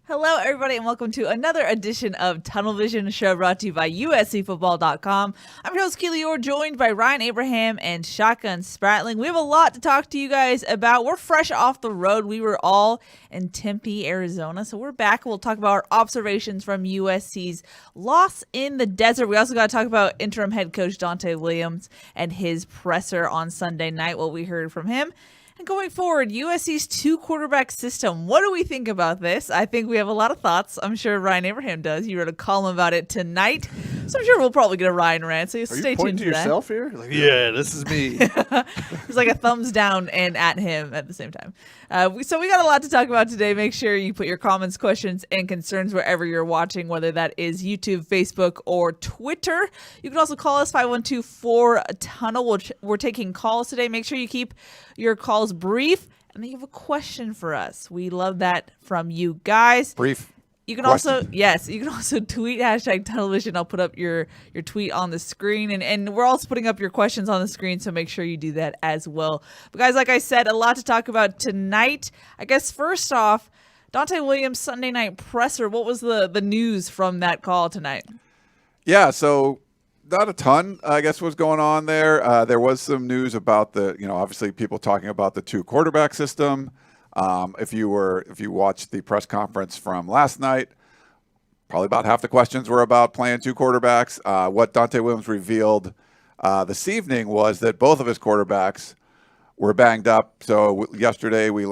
Hello, everybody, and welcome to another edition of Tunnel Vision, a show brought to you by USCFootball.com. I'm your host, Keely Eure, joined by Ryan Abraham and Shotgun Spratling. We have a lot to talk to you guys about. We're fresh off the road. We were all in Tempe, Arizona, so we're back. We'll talk about our observations from USC's loss in the desert. We also got to talk about interim head coach Donte Williams and his presser on Sunday night, what we heard from him. And going forward, USC's two-quarterback system. What do we think about this? I think we have a lot of thoughts. I'm sure Ryan Abraham does. You wrote a column about it tonight. So I'm sure we'll probably get a Ryan rant. So stay tuned to that. Yourself here? Like, yeah, this is me. It's like a thumbs down and at him at the same time. So we got a lot to talk about today. Make sure you put your comments, questions, and concerns wherever you're watching, whether that is YouTube, Facebook, or Twitter. You can also call us 512-4-TUNNEL. We're taking calls today. Make sure you keep your calls brief, and then you have a question for us. We love that from you guys. Brief. You can question. you can also tweet #television. I'll put up your tweet on the screen, and we're also putting up your questions on the screen, so make sure you do that as well. But guys, like I said, a lot to talk about tonight. I guess first off, Donte Williams' Sunday night presser. What was the news from that call tonight? Yeah, so not a ton, I guess, was going on there. There was some news about obviously people talking about the two quarterback system. If you watched the press conference from last night, probably about half the questions were about playing two quarterbacks. What Donte Williams revealed this evening was that both of his quarterbacks were banged up. So last night we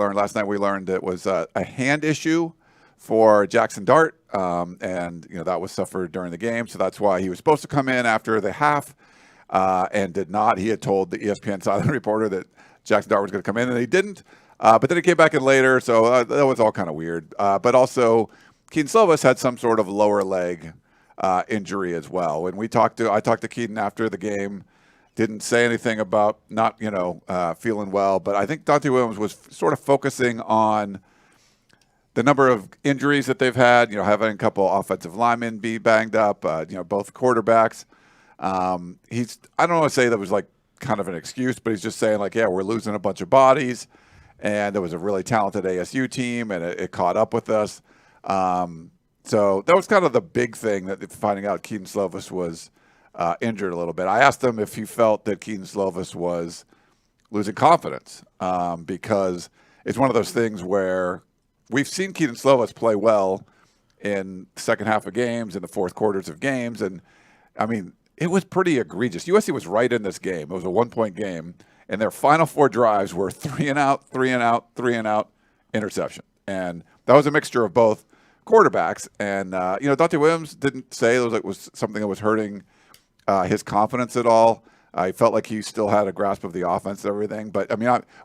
learned it was a hand issue for Jaxson Dart, and that was suffered during the game. So that's why he was supposed to come in after the half and did not. He had told the ESPN sideline reporter that Jaxson Dart was going to come in, and he didn't. But then he came back in later, so that was all kind of weird. But also, Kedon Slovis had some sort of lower leg injury as well. When I talked to Kedon after the game, didn't say anything about not feeling well. But I think Donte Williams was sort of focusing on the number of injuries that they've had. Having a couple offensive linemen be banged up. Both quarterbacks. I don't want to say that was like kind of an excuse, but he's just saying we're losing a bunch of bodies. And there was a really talented ASU team, and it caught up with us. So that was kind of the big thing, that finding out Kedon Slovis was injured a little bit. I asked him if he felt that Kedon Slovis was losing confidence, because it's one of those things where we've seen Kedon Slovis play well in the second half of games, in the fourth quarters of games. And, I mean, it was pretty egregious. USC was right in this game. It was a one-point game. And their final four drives were 3 and out, 3 and out, 3 and out, interception. And that was a mixture of both quarterbacks. And, Donte Williams didn't say it was something that was hurting his confidence at all. I felt like he still had a grasp of the offense and everything. But,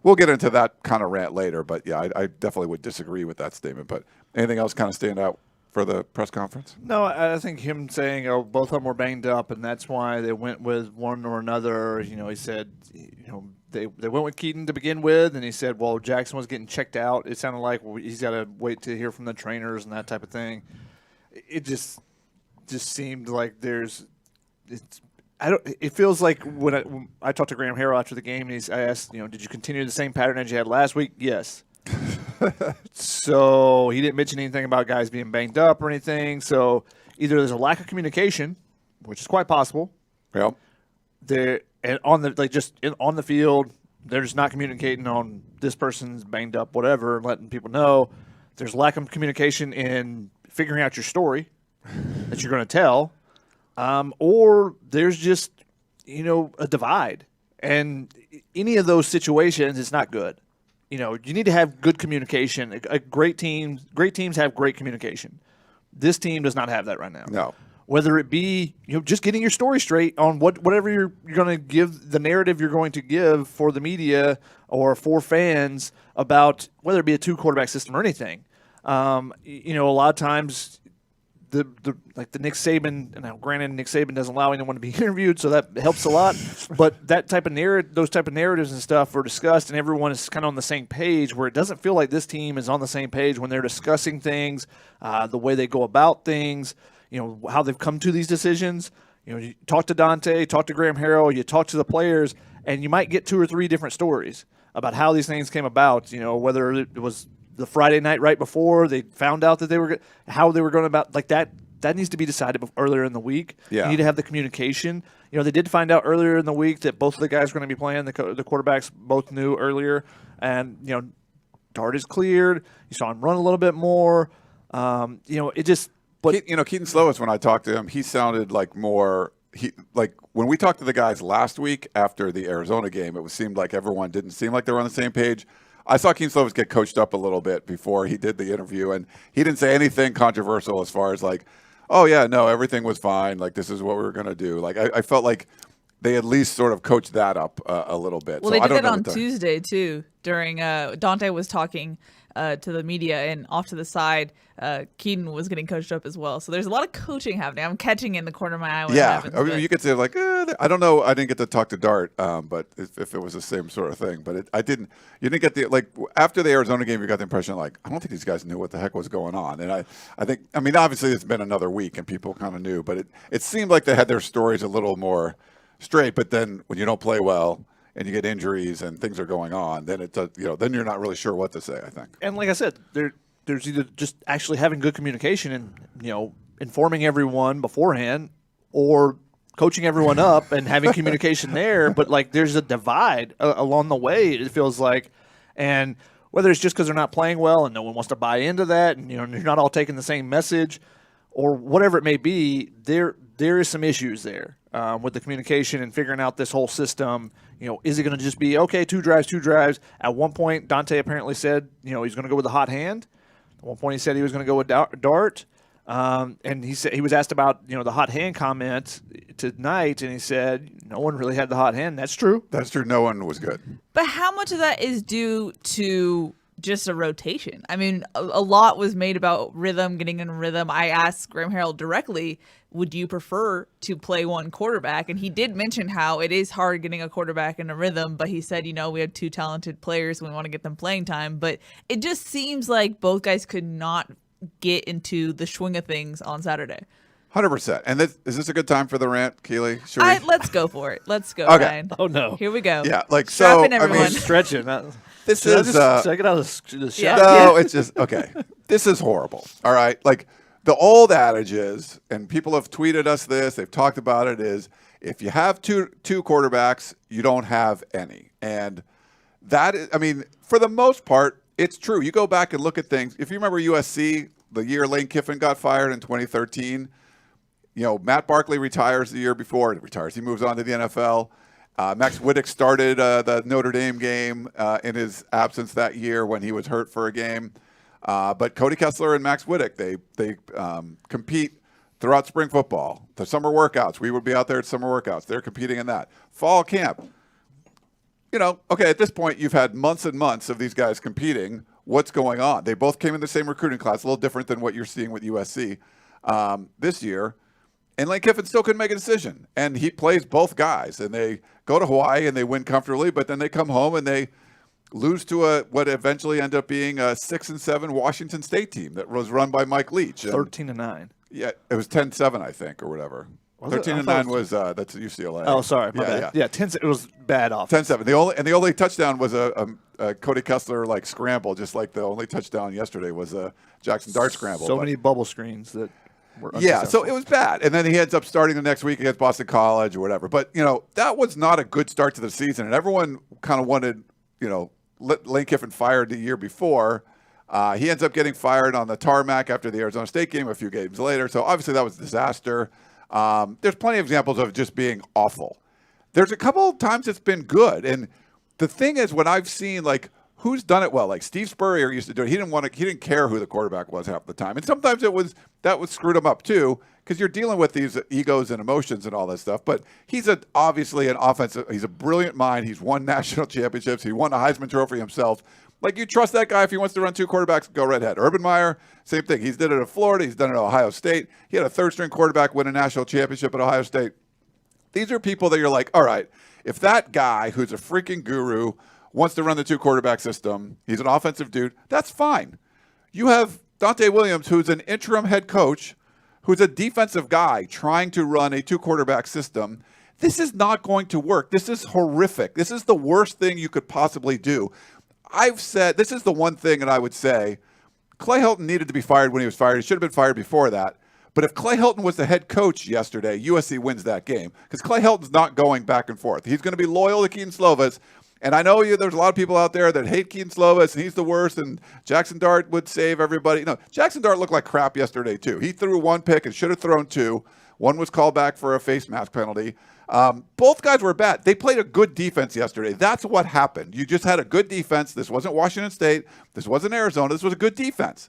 we'll get into that kind of rant later. But, yeah, I definitely would disagree with that statement. But anything else kind of stand out for the press conference? No, I think him saying, both of them were banged up, and that's why they went with one or another. He said, they went with Kedon to begin with, and he said, well, Jaxson was getting checked out. It sounded like he's got to wait to hear from the trainers and that type of thing. It just seemed like it feels like when I talked to Graham Harrell after the game, and I asked, did you continue the same pattern as you had last week? Yes. So he didn't mention anything about guys being banged up or anything. So either there's a lack of communication, which is quite possible. Yep. On the field, they're just not communicating on this person's banged up, whatever, and letting people know. There's lack of communication in figuring out your story that you're going to tell, or there's just a divide. And any of those situations, it's not good. You need to have good communication. Great teams have great communication. This team does not have that right now. No. Whether it be just getting your story straight on whatever you're going to give, the narrative you're going to give for the media or for fans about whether it be a 2-quarterback system or anything. A lot of times the Nick Saban, now granted Nick Saban doesn't allow anyone to be interviewed, so that helps a lot. But that type of those type of narratives and stuff are discussed, and everyone is kind of on the same page. Where it doesn't feel like this team is on the same page when they're discussing things, the way they go about things, how they've come to these decisions. You talk to Donte, talk to Graham Harrell, you talk to the players, and you might get 2 or 3 different stories about how these things came about. Whether it was the Friday night right before they found out that how they were going about like that. That needs to be decided earlier in the week. Yeah. You need to have the communication. They did find out earlier in the week that both of the guys are going to be playing. The quarterbacks both knew earlier, and Dart is cleared. You saw him run a little bit more. It just. But Keaton Slovis, when I talked to him, he sounded like more. Like when we talked to the guys last week after the Arizona game, it seemed like everyone didn't seem like they were on the same page. I saw Keaton Slovis get coached up a little bit before he did the interview, and he didn't say anything controversial as far as like, oh yeah, no, everything was fine. Like this is what we were going to do. Like I felt like they at least sort of coached that up a little bit. Well, they did it on Tuesday too. During Donte was talking to the media, and off to the side, Kedon was getting coached up as well. So there's a lot of coaching happening. I'm catching in the corner of my eye when it happens. I mean, you could say like, I don't know. I didn't get to talk to Dart, but if it was the same sort of thing, but I didn't. You didn't get the after the Arizona game, you got the impression like I don't think these guys knew what the heck was going on. And I think obviously it's been another week and people kind of knew, but it seemed like they had their stories a little more straight. But then when you don't play well and you get injuries and things are going on, then then you're not really sure what to say, I think. And like I said, there's either just actually having good communication and informing everyone beforehand, or coaching everyone up and having communication there. But there's a divide along the way, it feels like, and whether it's just because they're not playing well and no one wants to buy into that, and you're not all taking the same message, or whatever it may be, there is some issues there with the communication and figuring out this whole system. Is it going to just be, okay, 2 drives? At one point, Donte apparently said, he's going to go with the hot hand. At one point, he said he was going to go with Dart. And he said he was asked about, the hot hand comment tonight, and he said no one really had the hot hand. That's true. That's true. No one was good. But how much of that is due to just a rotation? I mean, a lot was made about rhythm, getting in rhythm. I asked Graham Harrell directly, would you prefer to play one quarterback? And he did mention how it is hard getting a quarterback in a rhythm, but he said, we have 2 talented players and we want to get them playing time. But it just seems like both guys could not get into the swing of things on Saturday. 100%. And is this a good time for the rant, Keely? Let's go for it. Let's go, okay. Ryan. Oh, no. Here we go. Yeah, Strap in, everyone. Stretching. This should is. Should I get out of the shot? No, it's just okay. This is horrible. All right, the old adage is, and people have tweeted us this. They've talked about it. Is if you have two quarterbacks, you don't have any, and that is, for the most part, it's true. You go back and look at things. If you remember USC, the year Lane Kiffin got fired in 2013. Matt Barkley retires the year before. He moves on to the NFL. Max Whittick started the Notre Dame game in his absence that year when he was hurt for a game. But Cody Kessler and Max Whittick, they compete throughout spring football. The summer workouts, we would be out there at summer workouts. They're competing in that. Fall camp. Okay, at this point, you've had months and months of these guys competing. What's going on? They both came in the same recruiting class, a little different than what you're seeing with USC this year. And Lane Kiffin still couldn't make a decision. And he plays both guys. And they go to Hawaii and they win comfortably, but then they come home and they lose to what eventually ended up being a 6-7 Washington State team that was run by Mike Leach. 13-9. Yeah, it was 10-7, I think, or whatever. 13-9 was that's UCLA. Oh, sorry, my bad. Yeah, 10. It was bad off. 10-7. The only touchdown was a Cody Kessler scramble, just like the only touchdown yesterday was a Jaxson dart scramble. So many bubble screens that. Yeah, so it was bad. And then he ends up starting the next week against Boston College or whatever. But, that was not a good start to the season. And everyone kind of wanted, Lane Kiffin fired the year before. He ends up getting fired on the tarmac after the Arizona State game a few games later. So obviously that was a disaster. There's plenty of examples of just being awful. There's a couple of times it's been good. And the thing is, when I've seen, who's done it well? Like Steve Spurrier used to do it. He didn't care who the quarterback was half the time. And sometimes that screwed him up too, because you're dealing with these egos and emotions and all that stuff. But he's obviously an offensive. He's a brilliant mind. He's won national championships. He won a Heisman Trophy himself. Like, you trust that guy if he wants to run 2 quarterbacks, go right ahead. Urban Meyer, same thing. He's did it at Florida. He's done it at Ohio State. He had a third-string quarterback win a national championship at Ohio State. These are people that you're like, all right, if that guy who's a freaking guru wants to run the 2 quarterback system, he's an offensive dude, that's fine. You have Donte Williams, who's an interim head coach, who's a defensive guy trying to run a 2 quarterback system. This is not going to work. This is horrific. This is the worst thing you could possibly do. I've said, this is the one thing that I would say, Clay Helton needed to be fired when he was fired. He should have been fired before that. But if Clay Helton was the head coach yesterday, USC wins that game, because Clay Helton's not going back and forth. He's going to be loyal to Kedon Slovis. And I know there's a lot of people out there that hate Kedon Slovis, and he's the worst, and Jaxson Dart would save everybody. No, Jaxson Dart looked like crap yesterday, too. He threw 1 pick and should have thrown 2. One was called back for a face mask penalty. Both guys were bad. They played a good defense yesterday. That's what happened. You just had a good defense. This wasn't Washington State. This wasn't Arizona. This was a good defense.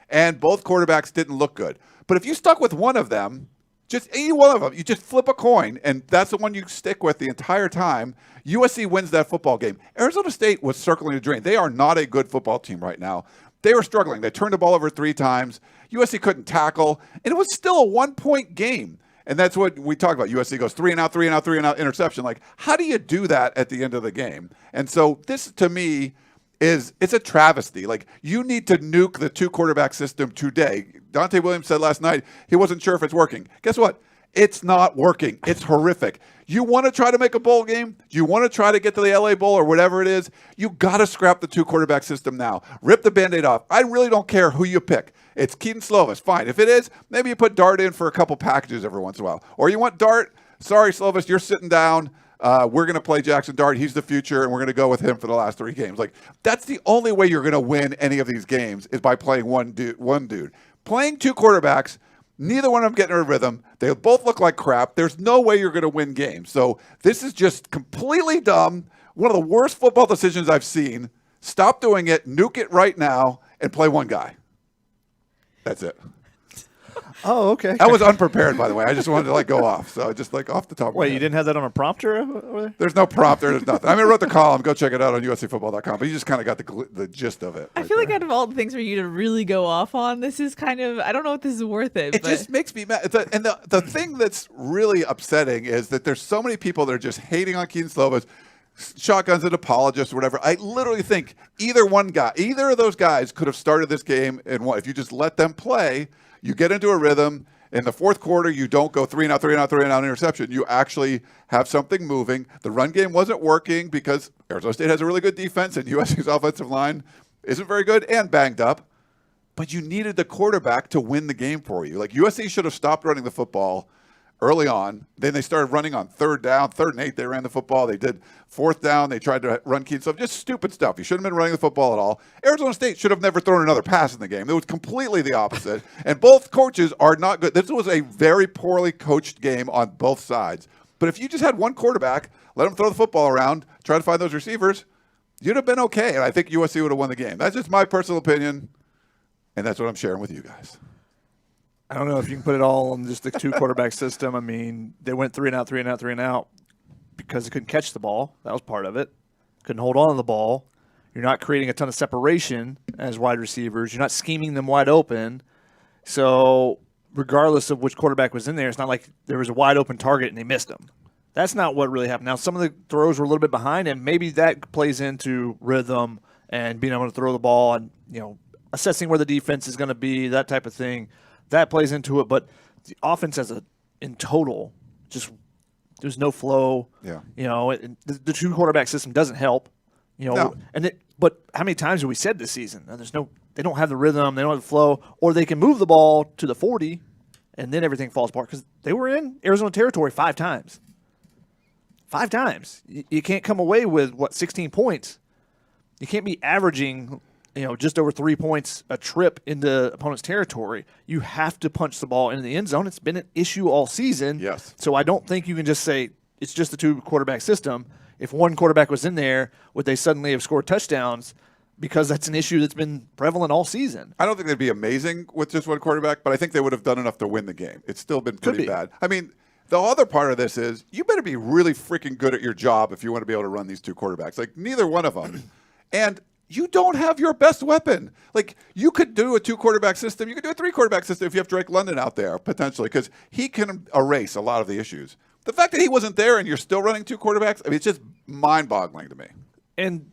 And both quarterbacks didn't look good. But if you stuck with one of them, just any one of them, you just flip a coin, and that's the one you stick with the entire time, USC wins that football game. Arizona State was circling the drain. They are not a good football team right now. They were struggling. They turned the ball over 3 times. USC couldn't tackle, and it was still a 1-point game. And that's what we talk about. USC goes 3 and out, 3 and out, 3 and out, interception. Like, how do you do that at the end of the game? And so this, to me, it's a travesty. Like, you need to nuke the 2 quarterback system today. Donte Williams said last night he wasn't sure if it's working. Guess what? It's not working. It's horrific. You want to try to make a bowl game? Do you want to try to get to the LA Bowl or whatever it is? You got to scrap the 2 quarterback system now. Rip the Band-Aid off. I really don't care who you pick. It's Kedon Slovis. Fine. If it is, maybe you put Dart in for a couple packages every once in a while. Or you want Dart, sorry, Slovis, you're sitting down. We're going to play Jaxson Dart. He's the future, and we're going to go with him for the last 3 games. Like, that's the only way you're going to win any of these games is by playing one dude. Playing 2 quarterbacks, neither one of them getting a rhythm. They both look like crap. There's no way you're going to win games. So this is just completely dumb. One of the worst football decisions I've seen. Stop doing it. Nuke it right now and play one guy. That's it. Oh, okay. That was unprepared, by the way. I just wanted to go off. So just off the top of my Wait, head. you didn't have that on a prompter over there? There's no prompter. There's nothing. I wrote the column. Go check it out on uscfootball.com. But you just kind of got the gist of it. I feel like out of all the things for you to really go off on, this is kind of, I don't know if this is worth it. It just makes me mad. And the thing that's really upsetting is that there's so many people that are just hating on Kedon Slovis, shotguns and apologists or whatever. I literally think either of those guys could have started this game and won. If you just let them play, you get into a rhythm. In the 4th quarter, you don't go 3 and out, 3 and out, 3 and out interception. You actually have something moving. The run game wasn't working because Arizona State has a really good defense and USC's offensive line isn't very good and banged up. But you needed the quarterback to win the game for you. Like, USC should have stopped running the football early on. Then they started running on 3rd down, 3rd and 8. They ran the football. They did 4th down. They tried to run Kedon Slovis. Just stupid stuff. You shouldn't have been running the football at all. Arizona State should have never thrown another pass in the game. It was completely the opposite. And both coaches are not good. This was a very poorly coached game on both sides. But if you just had one quarterback, let him throw the football around, try to find those receivers, you'd have been okay. And I think USC would have won the game. That's just my personal opinion. And that's what I'm sharing with you guys. I don't know if you can put it all on just the 2 quarterback system. I mean, they went 3 and out, 3 and out, 3 and out because they couldn't catch the ball. That was part of it. Couldn't hold on to the ball. You're not creating a ton of separation as wide receivers. You're not scheming them wide open. So regardless of which quarterback was in there, it's not like there was a wide open target and they missed them. That's not what really happened. Now, some of the throws were a little bit behind, and maybe that plays into rhythm and being able to throw the ball and, assessing where the defense is going to be, that type of thing. That plays into it, but the offense in total, just there's no flow. Yeah. The 2 quarterback system doesn't help. No. But how many times have we said this season? They don't have the rhythm, they don't have the flow, or they can move the ball to the 40, and then everything falls apart because they were in Arizona territory 5 times. 5 times. You can't come away with 16 points. You can't be averaging just over 3 points a trip into opponent's territory. You have to punch the ball into the end zone. It's been an issue all season. Yes. So I don't think you can just say it's just a 2 quarterback system. If one quarterback was in there, would they suddenly have scored touchdowns? because that's an issue that's been prevalent all season. I don't think they'd be amazing with just one quarterback, but I think they would have done enough to win the game. It's still been pretty bad. I mean, the other part of this is you better be really freaking good at your job if you want to be able to run these two quarterbacks. Like, neither one of them. And you don't have your best weapon. Like, you could do a 2-quarterback system. You could do a 3-quarterback system if you have Drake London out there, potentially, because he can erase a lot of the issues. The fact that he wasn't there and you're still running 2 quarterbacks, I mean, it's just mind-boggling to me. And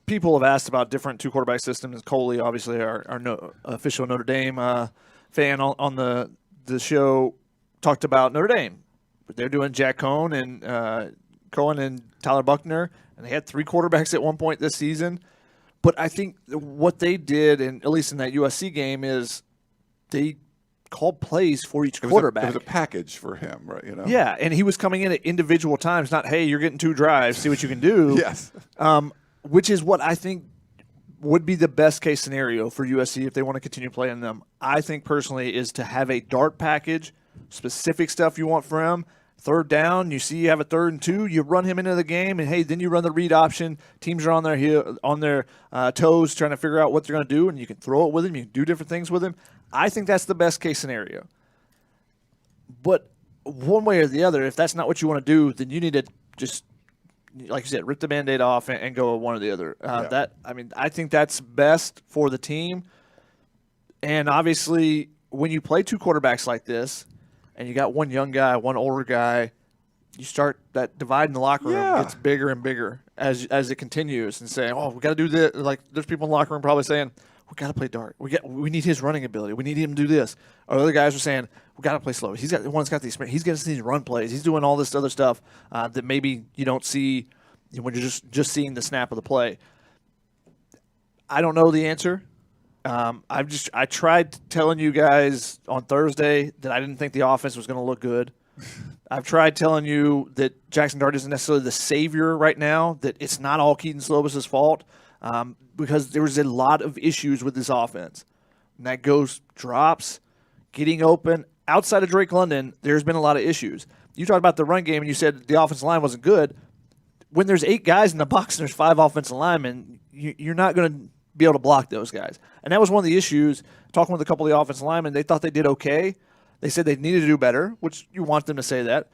people have asked about different 2-quarterback systems. Coley, obviously, our official Notre Dame fan on the show, talked about Notre Dame. They're doing Jack Cohn and Tyler Buckner, and they had 3 quarterbacks at one point this season. But I think what they did, and at least in that USC game, is they called plays for each quarterback. It was a package for him, right? You know? Yeah, and he was coming in at individual times, not, hey, you're getting 2 drives, see what you can do. Yes. Which is what I think would be the best case scenario for USC if they want to continue playing them. I think personally is to have a dart package, specific stuff you want from him. 3rd down, you see you have a 3rd and 2, you run him into the game, and hey, then you run the read option. Teams are on their toes trying to figure out what they're going to do, and you can throw it with him. You can do different things with him. I think that's the best case scenario. But one way or the other, if that's not what you want to do, then you need to just, like you said, rip the Band-Aid off and go with one or the other. I think that's best for the team. And obviously, when you play 2 quarterbacks like this, and you got one young guy, one older guy, you start that divide in the locker room gets bigger and bigger as it continues, and saying, "Oh, we got to do this." Like, there's people in the locker room probably saying, "We got to play dart. We need his running ability. We need him to do this." Or other guys are saying, "We got to play slow. He's got the one's got the experience. He's getting these run plays. He's doing all this other stuff that maybe you don't see when you're just seeing the snap of the play." I don't know the answer. I tried telling you guys on Thursday that I didn't think the offense was going to look good. I've tried telling you that Jaxson Dart isn't necessarily the savior right now, that it's not all Kedon Slovis' fault, because there was a lot of issues with this offense. And that goes drops, getting open. Outside of Drake London, there's been a lot of issues. You talked about the run game, and you said the offensive line wasn't good. When there's 8 guys in the box and there's 5 offensive linemen, you're not going to be able to block those guys. And that was one of the issues. Talking with a couple of the offensive linemen, they thought they did okay. They said they needed to do better, which you want them to say that.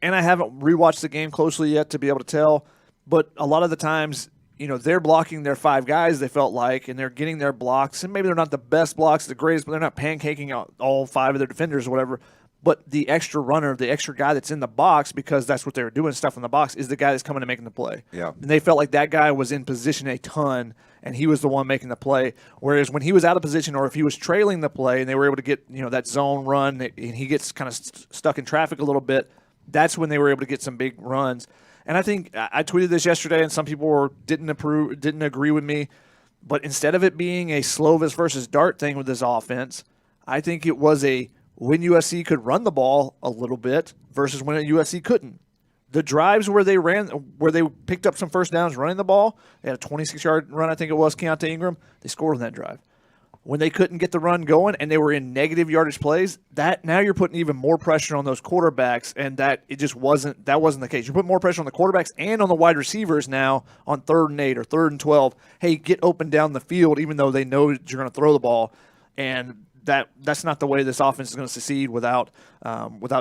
And I haven't rewatched the game closely yet to be able to tell, but a lot of the times, they're blocking their 5 guys, they felt like, and they're getting their blocks, and maybe they're not the best blocks, the greatest, but they're not pancaking out all 5 of their defenders or whatever. But the extra runner, the extra guy that's in the box, because that's what they were doing, stuff in the box, is the guy that's coming and making the play. Yeah. And they felt like that guy was in position a ton, and he was the one making the play. Whereas when he was out of position, or if he was trailing the play and they were able to get that zone run, and he gets kind of stuck in traffic a little bit, that's when they were able to get some big runs. And I think I tweeted this yesterday, and some people didn't agree with me. But instead of it being a Slovis versus Dart thing with this offense, I think it was when USC could run the ball a little bit versus when USC couldn't. The drives where they picked up some first downs running the ball, they had a 26-yard run, I think it was, Keontae Ingram. They scored on that drive. When they couldn't get the run going and they were in negative yardage plays, now you're putting even more pressure on those quarterbacks, and that wasn't the case. You put more pressure on the quarterbacks and on the wide receivers now on 3rd and 8 or 3rd and 12. Hey, get open down the field, even though they know you're going to throw the ball, and that's not the way this offense is going to succeed without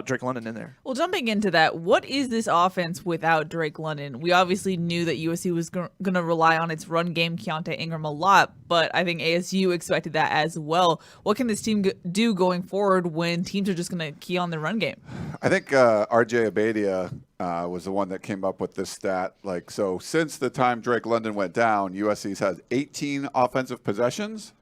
Drake London in there. Well, jumping into that, what is this offense without Drake London? We obviously knew that USC was going to rely on its run game, Keontae Ingram, a lot, but I think ASU expected that as well. What can this team do going forward when teams are just going to key on the run game? I think RJ Abadia was the one that came up with this stat. So since the time Drake London went down, USC's had 18 offensive possessions,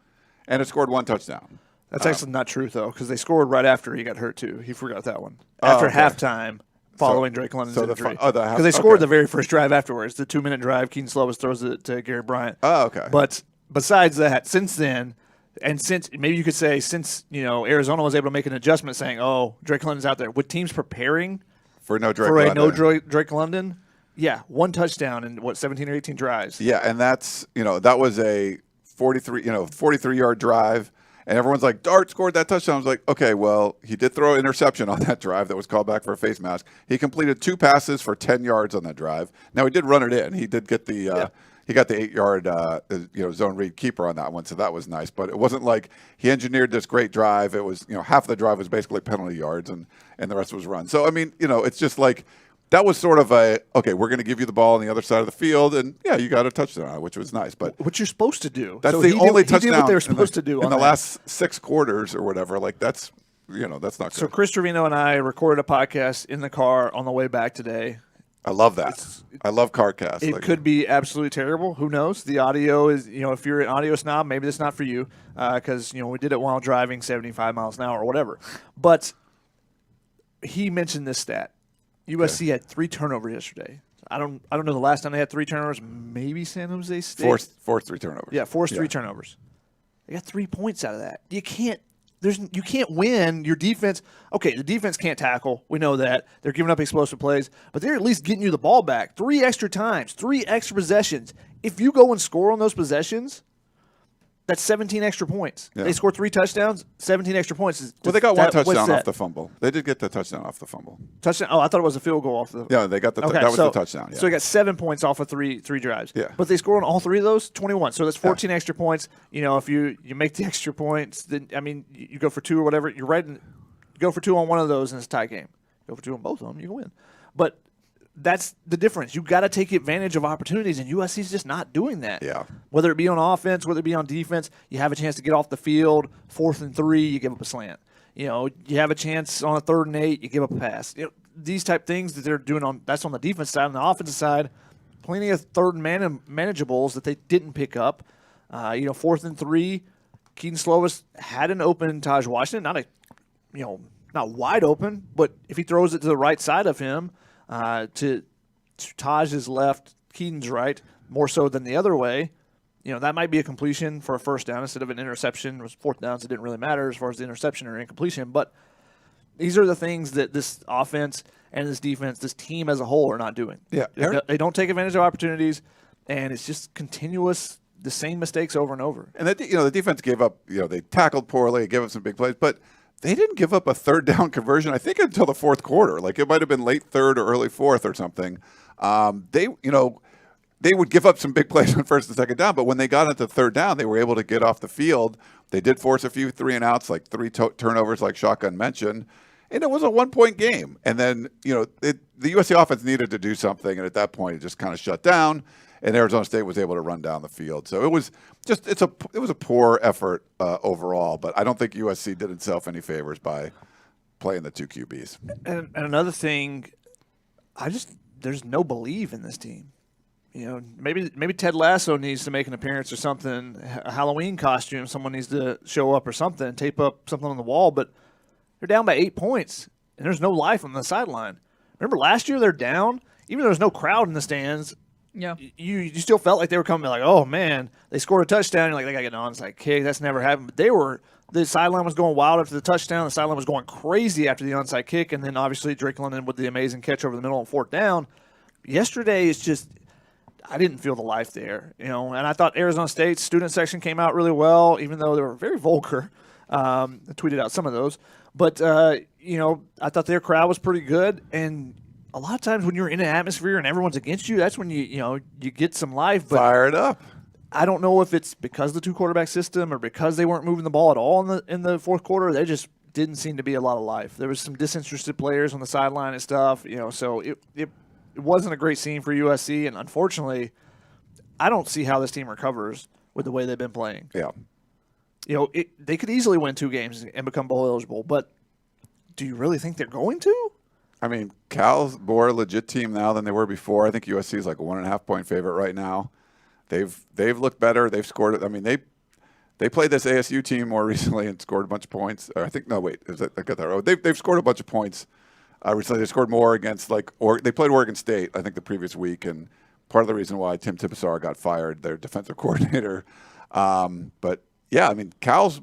and it scored 1 touchdown. That's actually not true, though, because they scored right after he got hurt, too. He forgot that one. After halftime, following Drake London's injury. Because they scored the very first drive afterwards, the 2-minute drive. Kedon Slovis throws it to Gary Bryant. Oh, okay. But besides that, since then, and since maybe you could say since Arizona was able to make an adjustment saying, oh, Drake London's out there, with teams preparing for Drake London, yeah, 1 touchdown in 17 or 18 drives. Yeah, and that's that was a 43-yard drive. And everyone's like, Dart scored that touchdown. I was like, okay, well, he did throw an interception on that drive that was called back for a face mask. He completed 2 passes for 10 yards on that drive. Now, he did run it in. He did get the he got the 8-yard zone read keeper on that one, so that was nice. But it wasn't like he engineered this great drive. It was half of the drive was basically penalty yards, and the rest was run. So I mean, it's just like that was sort of okay, we're going to give you the ball on the other side of the field, and yeah, you got a touchdown, which was nice. But what you're supposed to do. That's so the only touchdown he did what they were supposed to do in the last 6 quarters or whatever. Like that's not good. So Chris Trevino and I recorded a podcast in the car on the way back today. I love that. I love CarCast. It could be absolutely terrible. Who knows? The audio is, if you're an audio snob, maybe that's not for you because, we did it while driving 75 miles an hour or whatever. But he mentioned this stat. USC had 3 turnovers yesterday. I don't know the last time they had 3 turnovers. Maybe San Jose State. Forced 3 turnovers. Yeah, forced 3 turnovers. They got 3 points out of that. You can't win. Your defense. Okay, the defense can't tackle. We know that. They're giving up explosive plays, but they're at least getting you the ball back 3 extra times, 3 extra possessions. If you go and score on those possessions, that's 17 extra points. Yeah. They scored 3 touchdowns, 17 extra points. Well, they got 1 touchdown off the fumble. They did get the touchdown off the fumble. Touchdown? Oh, I thought it was a field goal off the. Yeah, they got the. That was the touchdown. Yeah. So they got 7 points off of three drives. Yeah. But they scored on all 3 of those, 21. So that's 14 extra points. If you make the extra points, then you go for 2 or whatever. You're right. You go for 2 on one of those, and it's a tie game. Go for 2 on both of them, you can win. But that's the difference. You got to take advantage of opportunities, and USC's just not doing that. Yeah. Whether it be on offense, whether it be on defense, you have a chance to get off the field. 4th and 3, you give up a slant. You have a chance on a 3rd and 8, you give up a pass. These type things that they're doing that's on the defense side. On the offensive side, plenty of 3rd and manageables that they didn't pick up. 4th and 3, Kedon Slovis had an open Taj Washington, not wide open, but if he throws it to the right side of him, to Taj's left, Kedon's right, more so than the other way, that might be a completion for a first down instead of an interception. It was 4th downs, it didn't really matter as far as the interception or incompletion. But these are the things that this offense and this defense, this team as a whole, are not doing. Yeah, They don't take advantage of opportunities, and it's just continuous, the same mistakes over and over. And the defense gave up. They tackled poorly, gave up some big plays, but they didn't give up a 3rd down conversion, I think, until the 4th quarter. Like it might have been late 3rd or early 4th or something. They would give up some big plays on 1st and 2nd down, but when they got into 3rd down, they were able to get off the field. They did force a few 3 and outs, like 3 turnovers, like Shotgun mentioned, and it was a 1-point game. And then the USC offense needed to do something, and at that point, it just kind of shut down. And Arizona State was able to run down the field. So it was a poor effort overall. But I don't think USC did itself any favors by playing the 2 QBs. And another thing, there's no belief in this team. Maybe Ted Lasso needs to make an appearance or something. A Halloween costume, someone needs to show up or something, tape up something on the wall. But they're down by 8 points, and there's no life on the sideline. Remember last year they're down, even though there's no crowd in the stands. Yeah, you still felt like they were coming like, oh man, they scored a touchdown. You're like, they got to get on. It's like, hey, that's never happened. But the sideline was going wild after the touchdown. The sideline was going crazy after the onside kick, and then obviously Drake London with the amazing catch over the middle on 4th down. Yesterday is just, I didn't feel the life there, and I thought Arizona State's student section came out really well, even though they were very vulgar. I tweeted out some of those, but I thought their crowd was pretty good, and a lot of times when you're in an atmosphere and everyone's against you, that's when you get some life. But fired up. I don't know if it's because of the 2-quarterback system or because they weren't moving the ball at all in the 4th quarter. They just didn't seem to be a lot of life. There was some disinterested players on the sideline and stuff. So it wasn't a great scene for USC, and unfortunately, I don't see how this team recovers with the way they've been playing. Yeah. They could easily win 2 games and become bowl eligible, but do you really think they're going to? I mean, Cal's more a legit team now than they were before. I think USC is like a 1.5-point favorite right now. They've looked better. They've scored. I mean, they played this ASU team more recently and scored a bunch of points. I think I got that wrong. They've scored a bunch of points recently. They scored more against they played Oregon State, I think, the previous week, and part of the reason why Tim Tibesar got fired, their defensive coordinator. But yeah, I mean, Cal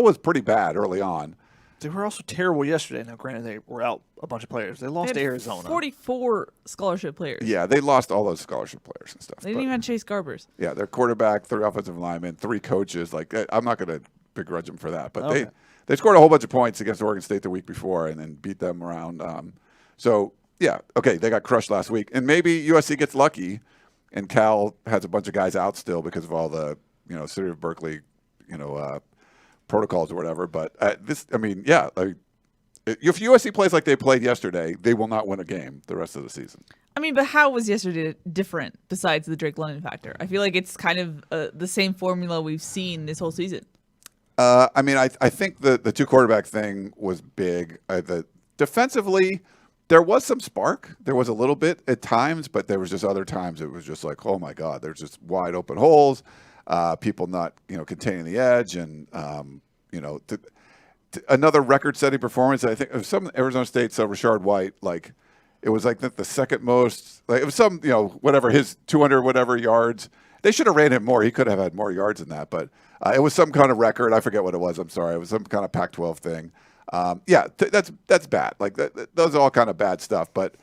was pretty bad early on. They were also terrible yesterday. Now, granted, they were out a bunch of players. They lost to Arizona. 44 scholarship players. Yeah, they lost all those scholarship players and stuff. They didn't even have Chase Garbers. Yeah, their quarterback, 3 offensive linemen, 3 coaches. Like, I'm not going to begrudge them for that. But okay. they scored a whole bunch of points against Oregon State the week before and then beat them around. So, yeah, okay, they got crushed last week. And maybe USC gets lucky and Cal has a bunch of guys out still because of all the City of Berkeley protocols or whatever. But if USC plays like they played yesterday, they will not win a game the rest of the season. I mean, but how was yesterday different besides the Drake London factor? I feel like it's kind of the same formula we've seen this whole season. I think the two quarterback thing was big. Defensively, there was some spark. There was a little bit at times, but there was just other times it was just like, oh my God, there's just wide open holes. People not containing the edge, and another record-setting performance. I think it was some Arizona State's Rashard White, it was the second most. It was some whatever his 200 whatever yards. They should have ran him more. He could have had more yards than that, but it was some kind of record. I forget what it was. I'm sorry. It was some kind of Pac-12 thing. That's bad. Those are all kind of bad stuff. But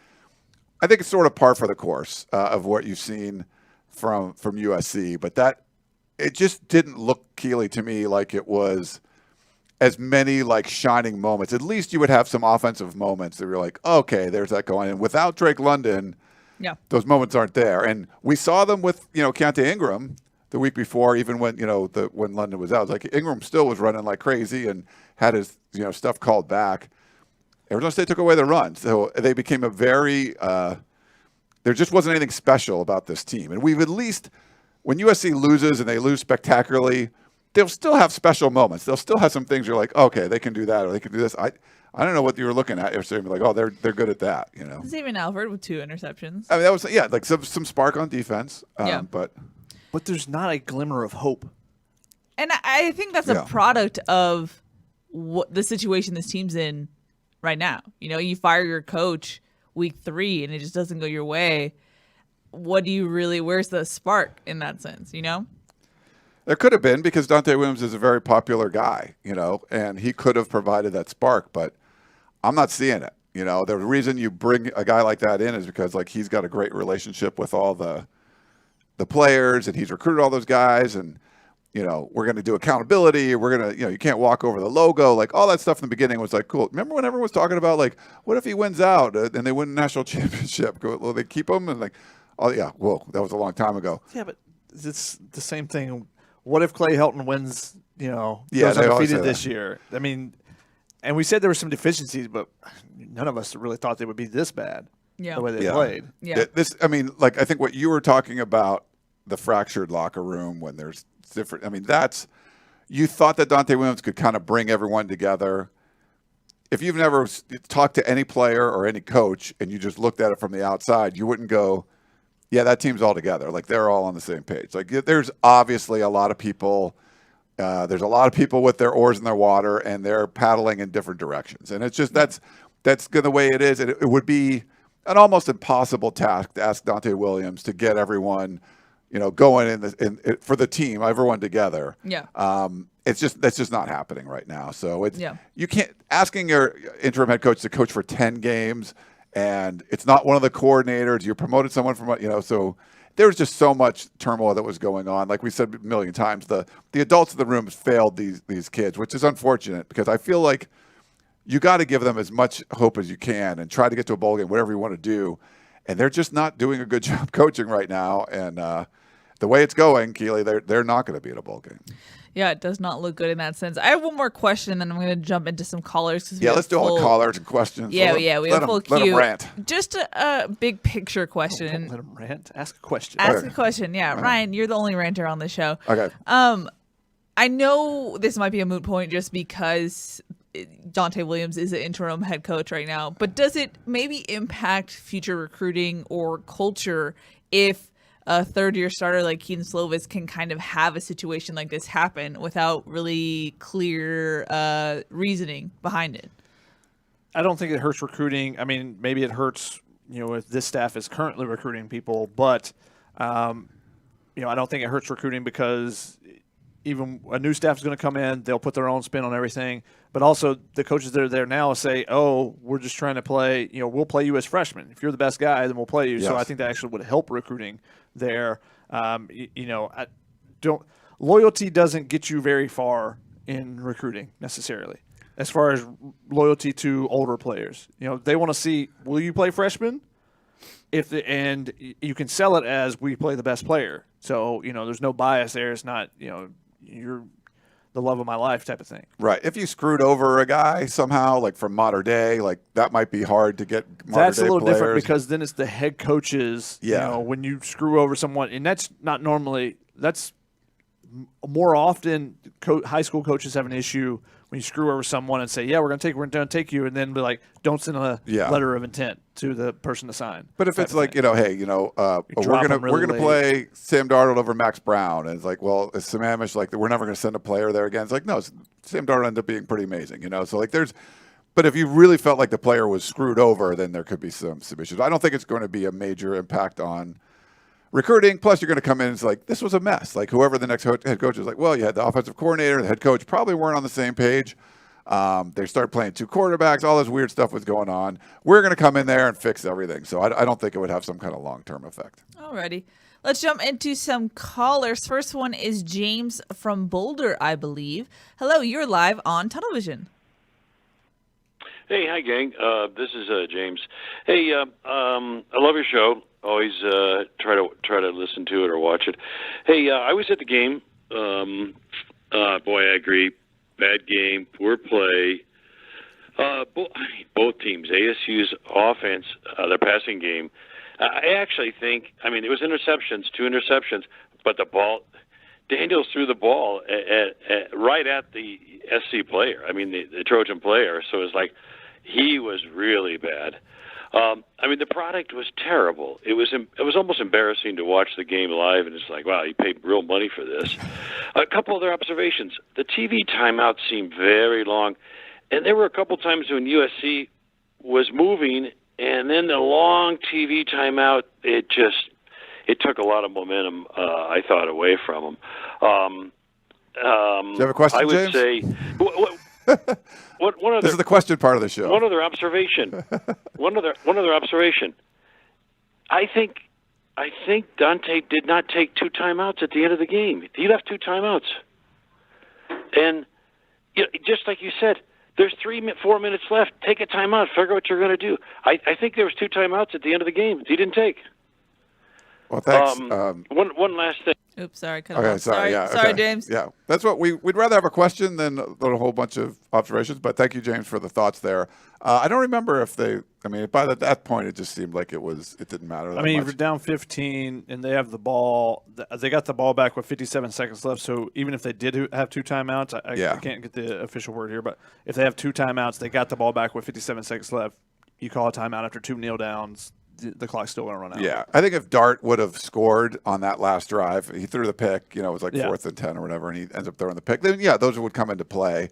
I think it's sort of par for the course of what you've seen from USC. But it just didn't look, Keely, to me like it was as many shining moments. At least you would have some offensive moments that you're like, okay, there's that going. And without Drake London, those moments aren't there. And we saw them with Keontae Ingram the week before, even when when London was out. It was Ingram still was running like crazy and had his stuff called back. Arizona State took away the run, so they became a very. There just wasn't anything special about this team, and we've at least when USC loses and they lose spectacularly, they'll still have special moments. They'll still have some things you're like, okay, they can do that or they can do this. I don't know what you were looking at. You're saying they're good at that. Xavier Alford with 2 interceptions. I mean, that was some spark on defense. But there's not a glimmer of hope. And I think that's a product of what the situation this team's in right now. You fire your coach week 3 and it just doesn't go your way. Where's the spark in that sense, There could have been, because Donte Williams is a very popular guy, and he could have provided that spark, but I'm not seeing it. The reason you bring a guy like that in is because he's got a great relationship with all the players, and he's recruited all those guys, and we're going to do accountability. We're going to, you can't walk over the logo. All that stuff in the beginning was cool. Remember when everyone was talking about what if he wins out and they win a national championship? Will they keep him? And oh yeah, whoa, that was a long time ago. Yeah, but it's the same thing. What if Clay Helton wins? Goes they undefeated this year. I mean, and we said there were some deficiencies, but none of us really thought they would be this bad. Yeah. The way they played. Yeah. I think what you were talking about, the fractured locker room when there's different. I mean, you thought that Donte Williams could kind of bring everyone together. If you've never talked to any player or any coach and you just looked at it from the outside, you wouldn't go, yeah, that team's all together. They're all on the same page. There's obviously a lot of people. There's a lot of people with their oars in their water and they're paddling in different directions. And it's just that's the way it is. And it would be an almost impossible task to ask Donte Williams to get everyone, going for the team, everyone together. Yeah. That's just not happening right now. So you can't asking your interim head coach to coach for 10 games, and it's not one of the coordinators. You promoted someone from so there was just so much turmoil that was going on. Like we said a million times, the adults in the room failed these kids, which is unfortunate because I feel like you got to give them as much hope as you can and try to get to a bowl game, whatever you want to do. And they're just not doing a good job coaching right now. And the way it's going, Keely, they're not going to be at a bowl game. Yeah, it does not look good in that sense. I have one more question, and then I'm going to jump into some callers. Let's do all the callers and questions. Yeah, we have a full queue. Let them rant. Just a big picture question. Don't let them rant. Ask a question. Ask a question. Yeah, Ryan, you're the only ranter on the show. Okay. I know this might be a moot point just because Donte Williams is an interim head coach right now, but does it maybe impact future recruiting or culture if a third-year starter like Kedon Slovis can kind of have a situation like this happen without really clear reasoning behind it? I don't think it hurts recruiting. I mean, maybe it hurts, if this staff is currently recruiting people, but, I don't think it hurts recruiting because even a new staff is going to come in, they'll put their own spin on everything, but also the coaches that are there now say, oh, we're just trying to play, we'll play you as freshmen. If you're the best guy, then we'll play you. Yes. So I think that actually would help recruiting there. Loyalty doesn't get you very far in recruiting necessarily as far as loyalty to older players. They want to see, will you play freshmen? and you can sell it as we play the best player. So, there's no bias there. It's not, you're the love of my life type of thing. Right. If you screwed over a guy somehow, like from modern day, like that might be hard to get modern That's day a little players. different because then it's the head coaches. Yeah. When you screw over someone, and that's not normally, that's more often high school coaches have an issue when you screw over someone and say, we're going to take you, and then be like, don't send a letter of intent to the person to sign. But if it's like, hey, we're gonna play Sam Darnold over Max Brown, and it's like, well, it's Sam Amish, like we're never going to send a player there again. It's like, no, Sam Darnold ended up being pretty amazing, So like but if you really felt like the player was screwed over, then there could be some issues. I don't think it's going to be a major impact on recruiting. Plus, you're going to come in and it's like, this was a mess. Like whoever the next head coach is like, well, you had the offensive coordinator, the head coach probably weren't on the same page. They started playing two quarterbacks. All this weird stuff was going on. We're going to come in there and fix everything. So I don't think it would have some kind of long-term effect. Alrighty. Let's jump into some callers. First one is James from Boulder, I believe. Hello, you're live on Tunnel Vision. Hey, hi, gang. This is James. Hey, I love your show. Always try to listen to it or watch it. Hey, I was at the game. Boy, I agree. Bad game, poor play. Both teams, ASU's offense, their passing game. I actually think, it was two interceptions, but the ball, Daniels threw the ball right at the SC player. The Trojan player. So it was like he was really bad. The product was terrible. It was almost embarrassing to watch the game live, and it's like, wow, you paid real money for this. A couple other observations. The TV timeouts seemed very long, and there were a couple times when USC was moving, and then the long TV timeout, it took a lot of momentum, I thought, away from them. Do you have a question, I would James? say... This is the question part of the show. One other observation. One other observation. I think Donte did not take two timeouts at the end of the game. He left two timeouts, and just like you said, there's 4 minutes left. Take a timeout. Figure out what you're going to do. I think there was two timeouts at the end of the game. He didn't take. Well, thanks. One last thing. Oops, sorry. Sorry, James. Yeah, that's what we'd rather have a question than a whole bunch of observations. But thank you, James, for the thoughts there. I don't remember if they. By that point, it just seemed like it didn't matter. That much. You're down 15, and they have the ball. They got the ball back with 57 seconds left. So even if they did have two timeouts, I can't get the official word here, but if they have two timeouts, they got the ball back with 57 seconds left. You call a timeout after two kneel downs. The clock's still going to run out. Yeah, I think if Dart would have scored on that last drive, he threw the pick. It was like 4th and 10 or whatever, and he ends up throwing the pick. Then, those would come into play.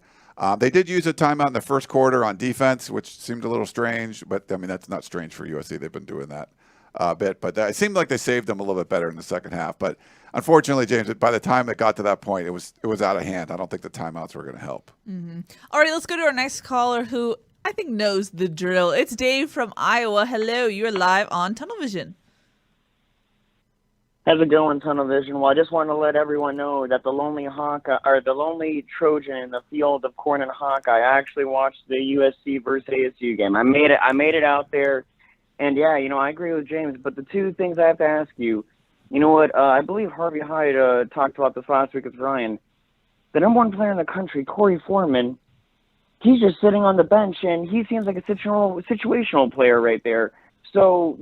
They did use a timeout in the first quarter on defense, which seemed a little strange. But that's not strange for USC. They've been doing that a bit. But it seemed like they saved them a little bit better in the second half. But unfortunately, James, by the time it got to that point, it was out of hand. I don't think the timeouts were going to help. Mm-hmm. All right, let's go to our next caller who I think knows the drill. It's Dave from Iowa. Hello, you're live on Tunnel Vision. How's it going, Tunnel Vision? Well, I just want to let everyone know that the lonely Trojan in the field of corn and Hawkeye. I actually watched the USC versus ASU game. I made it out there, and I agree with James. But the two things I have to ask you, I believe Harvey Hyde talked about this last week with Ryan. The number one player in the country, Corey Foreman. He's just sitting on the bench, and he seems like a situational player right there. So,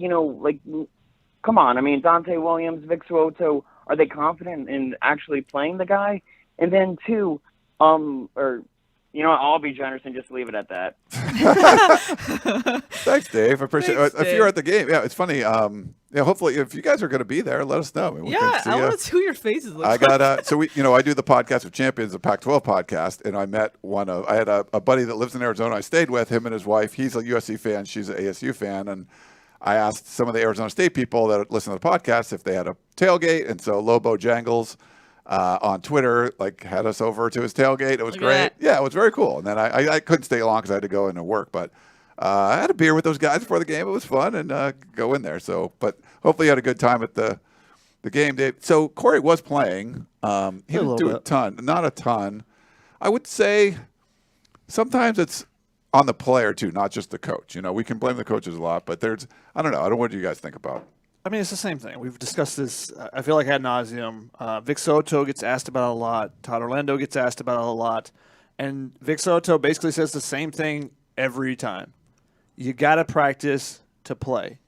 come on. Donte Williams, Vic Suoto, are they confident in actually playing the guy? And then two, I'll be generous and just leave it at that. Thanks, Dave. I appreciate it. If you're at the game, it's funny. Hopefully, if you guys are going to be there, let us know. I want to see who your faces look like. I do the podcast with Champions, the Pac-12 podcast, and I met I had a buddy that lives in Arizona. I stayed with him and his wife. He's a USC fan. She's an ASU fan. And I asked some of the Arizona State people that listen to the podcast if they had a tailgate. And so Lobo Jangles on Twitter had us over to his tailgate. It was great. Yeah, it was very cool. And then I couldn't stay long because I had to go into work, but I had a beer with those guys before the game. It was fun and go in there. So, but hopefully you had a good time at the game, Dave. So Corey was playing. He didn't do a ton, not a ton. I would say sometimes it's on the player too, not just the coach. We can blame the coaches a lot, but I don't know. What do you guys think about? I mean, it's the same thing. We've discussed this, I feel like, ad nauseum. Vic Soto gets asked about it a lot. Todd Orlando gets asked about it a lot. And Vic Soto basically says the same thing every time. You got to practice to play.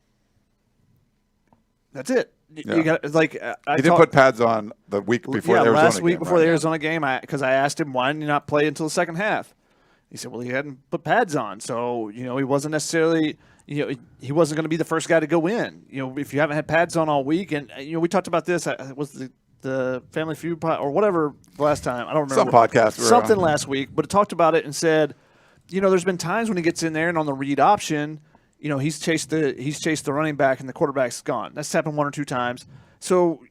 That's it. Yeah. You got he didn't put pads on the week before the Arizona game. Last week before the Arizona game, because I asked him, why didn't you not play until the second half? He said, well, he hadn't put pads on. So, he wasn't necessarily – he wasn't going to be the first guy to go in. If you haven't had pads on all week, and we talked about this. Was the Family Feud or whatever last time? I don't remember. Some podcast, something last week, but it talked about it and said, there's been times when he gets in there and on the read option, he's chased the running back and the quarterback's gone. That's happened one or two times. So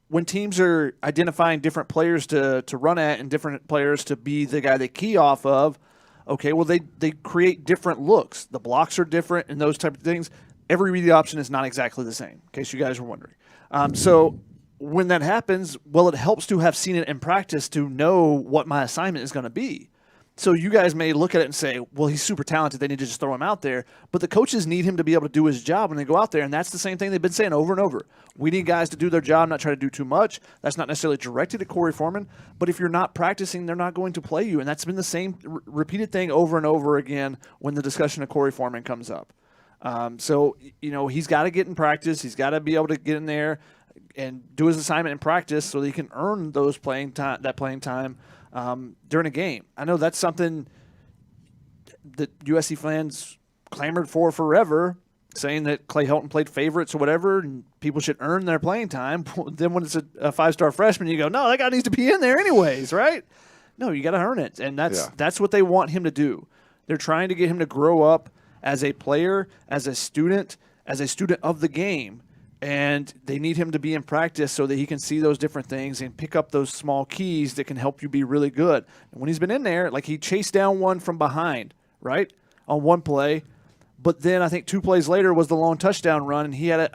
when teams are identifying different players to run at and different players to be the guy they key off of. Okay, well, they create different looks. The blocks are different and those type of things. Every read option is not exactly the same, in case you guys were wondering. So when that happens, well, it helps to have seen it in practice to know what my assignment is going to be. So you guys may look at it and say, well, he's super talented. They need to just throw him out there. But the coaches need him to be able to do his job when they go out there, and that's the same thing they've been saying over and over. We need guys to do their job, not try to do too much. That's not necessarily directed at Corey Foreman. But if you're not practicing, they're not going to play you. And that's been the same repeated thing over and over again when the discussion of Corey Foreman comes up. So he's got to get in practice. He's got to be able to get in there and do his assignment in practice so that he can earn those playing time during a game. I know that's something that USC fans clamored for forever, saying that Clay Helton played favorites or whatever, and people should earn their playing time. Then when it's a five-star freshman, you go, no, that guy needs to be in there anyways, right? No, you got to earn it, and that's what they want him to do. They're trying to get him to grow up as a player, as a student of the game. And they need him to be in practice so that he can see those different things and pick up those small keys that can help you be really good. And when he's been in there, like he chased down one from behind, right, on one play. But then I think 2 plays later was the long touchdown run, and he had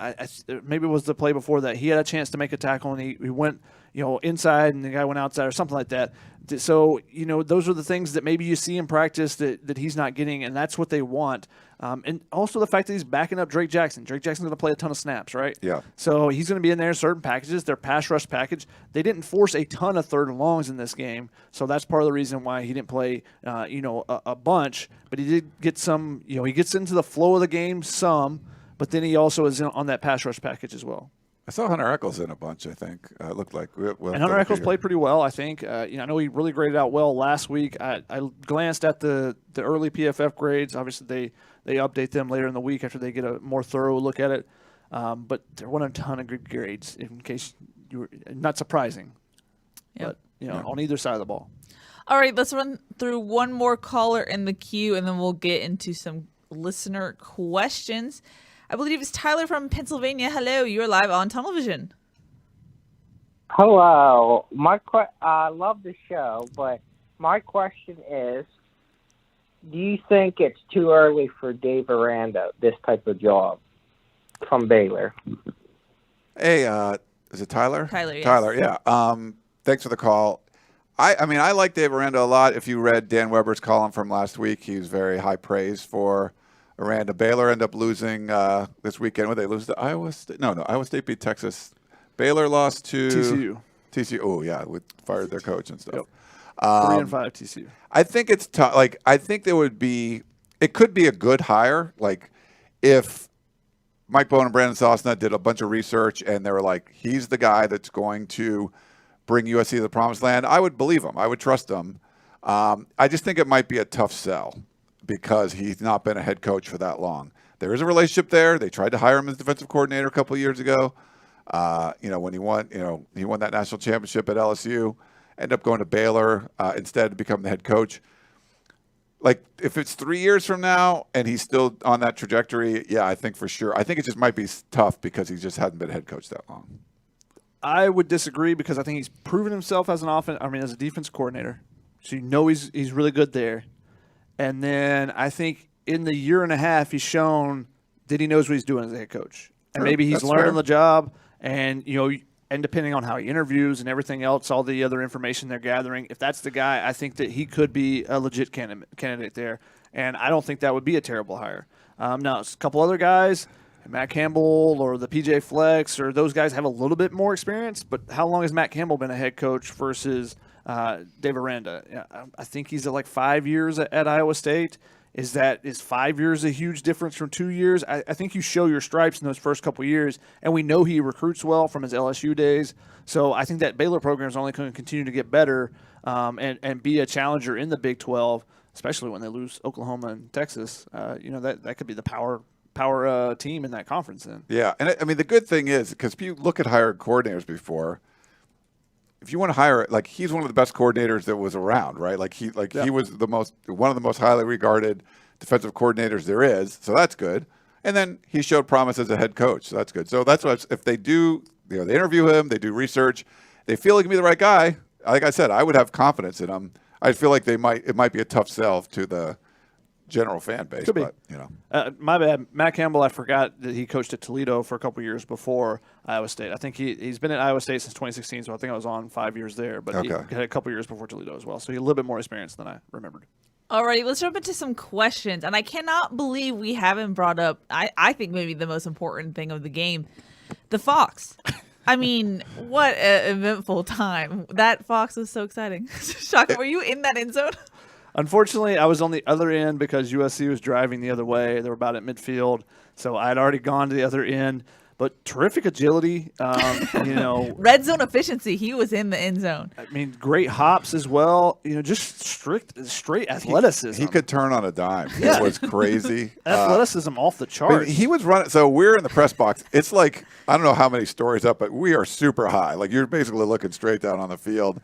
maybe it was the play before that. He had a chance to make a tackle, and he went inside, and the guy went outside or something like that. So, those are the things that maybe you see in practice that he's not getting, and that's what they want. And also the fact that he's backing up Drake Jaxson. Drake Jackson's going to play a ton of snaps, right? Yeah. So he's going to be in there in certain packages. Their pass rush package. They didn't force a ton of third and longs in this game, so that's part of the reason why he didn't play, a bunch. But he did get some, he gets into the flow of the game some, but then he also is on that pass rush package as well. I saw Hunter Echols in a bunch, I think. It looked like. And Hunter Echols played pretty well, I think. I know he really graded out well last week. I glanced at the early PFF grades. Obviously, they update them later in the week after they get a more thorough look at it. But there weren't a ton of good grades, in case you were not surprising. Yep. But, on either side of the ball. All right, let's run through one more caller in the queue, and then we'll get into some listener questions. I believe it's Tyler from Pennsylvania. Hello, you're live on Tunnel Vision. Hello. I love the show, but my question is, do you think it's too early for Dave Aranda, this type of job from Baylor? Hey, is it Tyler? Tyler, yes. Tyler, yeah. Thanks for the call. I like Dave Aranda a lot. If you read Dan Weber's column from last week, he was very high praise for Aranda. Baylor ended up losing this weekend. Would they lose to Iowa State? No, Iowa State beat Texas. Baylor lost to TCU. Oh, yeah, fired their coach and stuff. Yep. 3-5 TCU. I think it's tough. I think it could be a good hire. Like, if Mike Bohn and Brandon Sosna did a bunch of research and they were like, he's the guy that's going to bring USC to the promised land, I would believe him. I would trust him. I just think it might be a tough sell, because he's not been a head coach for that long. There is a relationship there. They tried to hire him as defensive coordinator a couple of years ago. When he won that national championship at LSU, ended up going to Baylor instead to become the head coach. Like, if it's 3 years from now and he's still on that trajectory, yeah, I think for sure. I think it just might be tough because he just hasn't been a head coach that long. I would disagree, because I think he's proven himself as as a defense coordinator. So he's really good there. And then I think in the year and a half, he's shown that he knows what he's doing as a head coach. And maybe he's learning the job. And, and depending on how he interviews and everything else, all the other information they're gathering, if that's the guy, I think that he could be a legit candidate there. and I don't think that would be a terrible hire. Now, a couple other guys, Matt Campbell or the PJ Flex, or those guys have a little bit more experience, but how long has Matt Campbell been a head coach versus Dave Aranda? Yeah, I think he's at like 5 years at Iowa State. Is 5 years a huge difference from 2 years? I think you show your stripes in those first couple years, and we know he recruits well from his LSU days. So I think that Baylor program is only going to continue to get better and be a challenger in the Big 12, especially when they lose Oklahoma and Texas. That could be the power team in that conference then. Yeah, and I mean the good thing is because if you look at hired coordinators before, if you want to hire, like he's one of the best coordinators that was around, right? He was one of the most highly regarded defensive coordinators there is, so that's good. And then he showed promise as a head coach, so that's good. So that's what if they do, they interview him, they do research, they feel he can be the right guy. Like I said, I would have confidence in him. I feel like it might be a tough sell to the general fan base. Could be. But, my bad. Matt Campbell, I forgot that he coached at Toledo for a couple years before Iowa State. I think he's been at Iowa State since 2016, so I think I was on 5 years there. But he had a couple years before Toledo as well, so he had a little bit more experience than I remembered. All right, let's jump into some questions. And I cannot believe we haven't brought up, I think maybe the most important thing of the game, the Fox. I mean, what an eventful time. That Fox was so exciting. Shaka, were you in that end zone? Unfortunately, I was on the other end because USC was driving the other way. They were about at midfield, so I had already gone to the other end. But terrific agility, Red zone efficiency. He was in the end zone. I mean, great hops as well. Just straight athleticism. he could turn on a dime. It was crazy. Athleticism off the charts. He was running. So we're in the press box. It's like I don't know how many stories up, but we are super high. Like you're basically looking straight down on the field.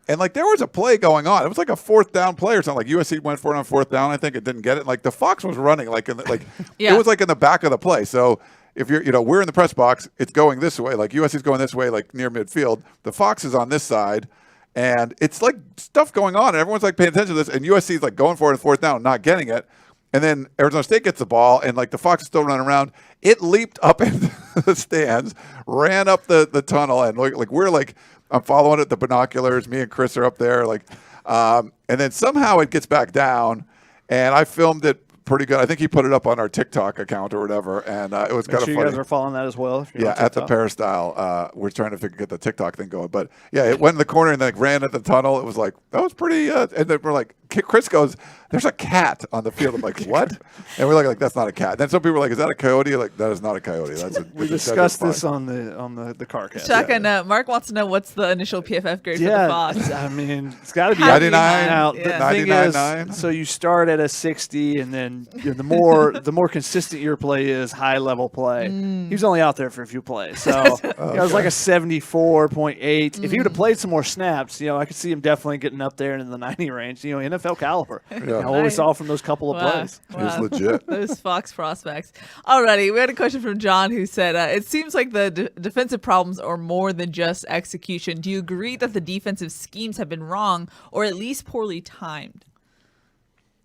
And, there was a play going on. It was like a fourth down play or something. Like, USC went for it on fourth down. I think it didn't get it. Like, the Fox was running. It was, in the back of the play. So, if you're, we're in the press box. It's going this way. Like, USC's going this way, near midfield. The Fox is on this side. And it's, stuff going on. And everyone's, paying attention to this. And USC's, going for it on fourth down, not getting it. And then Arizona State gets the ball. And, the Fox is still running around. It leaped up into the stands, ran up the tunnel. And, we're, I'm following it, the binoculars. Me and Chris are up there, and then somehow it gets back down, and I filmed it pretty good. I think he put it up on our TikTok account or whatever, and it was kind of funny. You guys are following that as well. If you're at the Peristyle. We're trying to get the TikTok thing going, but yeah, it went in the corner and then ran at the tunnel. It was that was pretty. And then we're Chris goes, "There's a cat on the field." I'm like, "What?" And we're like, "That's not a cat." And then some people were like, "Is that a coyote?" That is not a coyote. That's we discussed this on the car cast. Shaka, Mark wants to know what's the initial PFF grade for the Fox. I mean, it's got to be 99. Now, the thing is, 99.9. so you start at a 60, and then the more consistent your play is, high level play. He was only out there for a few plays, so it was like a 74.8. If he would have played some more snaps, I could see him definitely getting up there in the 90 range. NFL caliber. What we saw from those couple of plays. It was legit. Those Fox prospects. Alrighty, we had a question from John who said, it seems like the defensive problems are more than just execution. Do you agree that the defensive schemes have been wrong or at least poorly timed?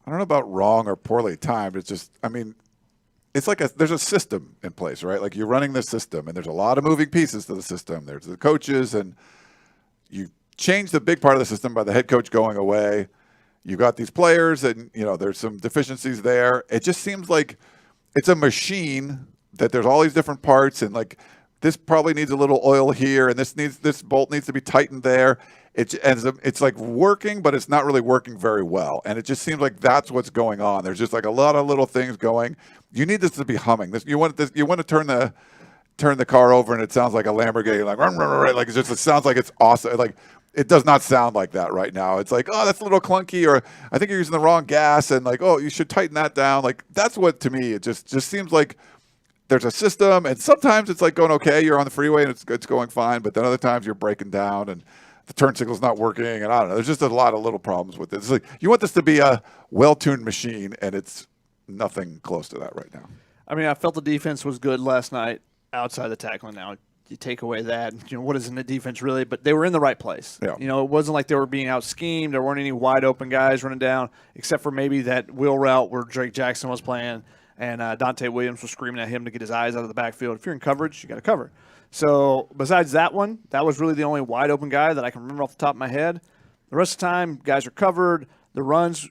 I don't know about wrong or poorly timed. It's just, it's there's a system in place, right? You're running the system, and there's a lot of moving pieces to the system. There's the coaches, and you change the big part of the system by the head coach going away. You got these players, and there's some deficiencies there. It just seems like it's a machine that there's all these different parts, and this probably needs a little oil here, and this bolt needs to be tightened there. It's working, but it's not really working very well, and it just seems like that's what's going on. There's just a lot of little things going. You need this to be humming. You want to turn the car over, and it sounds like a Lamborghini, it sounds like it's awesome. It does not sound like that right now. It's oh, that's a little clunky, or I think you're using the wrong gas, and oh, you should tighten that down. That's what, to me, it just seems like there's a system, and sometimes it's going okay. You're on the freeway, and it's going fine, but then other times you're breaking down, and the turn signal's not working, and I don't know. There's just a lot of little problems with it. It's you want this to be a well-tuned machine, and it's nothing close to that right now. I felt the defense was good last night outside the tackling. Now, you take away that, what is in the defense really? But they were in the right place. Yeah. It wasn't like they were being out-schemed. There weren't any wide-open guys running down, except for maybe that wheel route where Drake Jaxson was playing, and Donte Williams was screaming at him to get his eyes out of the backfield. If you're in coverage, you got to cover. So besides that one, that was really the only wide-open guy that I can remember off the top of my head. The rest of the time, guys are covered. The runs,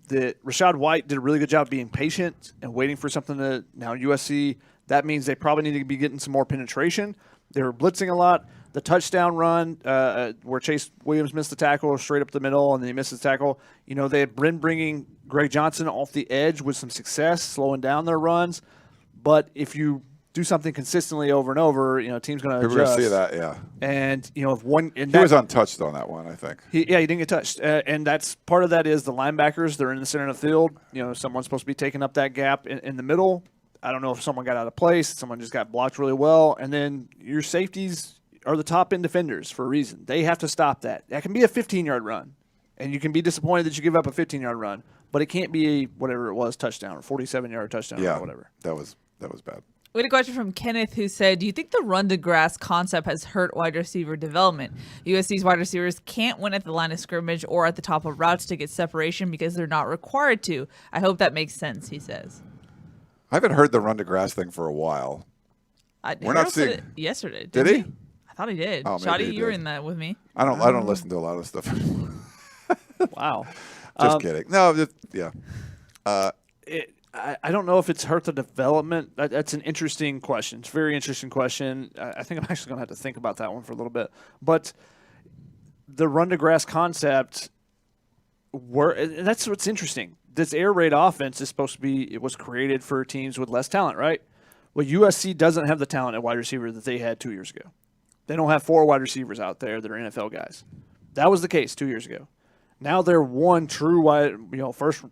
that Rashad White did a really good job being patient and waiting for something to – now USC, that means they probably need to be getting some more penetration. They were blitzing a lot. The touchdown run where Chase Williams missed the tackle straight up the middle and then he missed the tackle. They had been bringing Greg Johnson off the edge with some success, slowing down their runs. But if you do something consistently over and over, team's going to adjust. We're going to see that, yeah. And, if one – He was untouched on that one, I think. He didn't get touched. And that's part of that is the linebackers. They're in the center of the field. Someone's supposed to be taking up that gap in the middle. I don't know if someone got out of place. Someone just got blocked really well. And then your safeties are the top-end defenders for a reason. They have to stop that. That can be a 15-yard run, and you can be disappointed that you give up a 15-yard run, but it can't be whatever it was, touchdown or 47-yard touchdown or whatever. That was bad. We had a question from Kenneth who said, do you think the run-to-grass concept has hurt wide receiver development? USC's wide receivers can't win at the line of scrimmage or at the top of routes to get separation because they're not required to. I hope that makes sense, he says. I haven't heard the run-to-grass thing for a while. We're not seeing it yesterday. Did he? I thought he did. Oh, Shoddy, you were in that with me. I don't listen to a lot of stuff anymore. Wow. Just kidding. No, yeah. I don't know if it's hurt the development. That's an interesting question. It's a very interesting question. I think I'm actually going to have to think about that one for a little bit. But the run-to-grass concept, that's what's interesting. This air raid offense is supposed to be – it was created for teams with less talent, right? Well, USC doesn't have the talent at wide receiver that they had 2 years ago. They don't have 4 wide receivers out there that are NFL guys. That was the case 2 years ago. Now their one true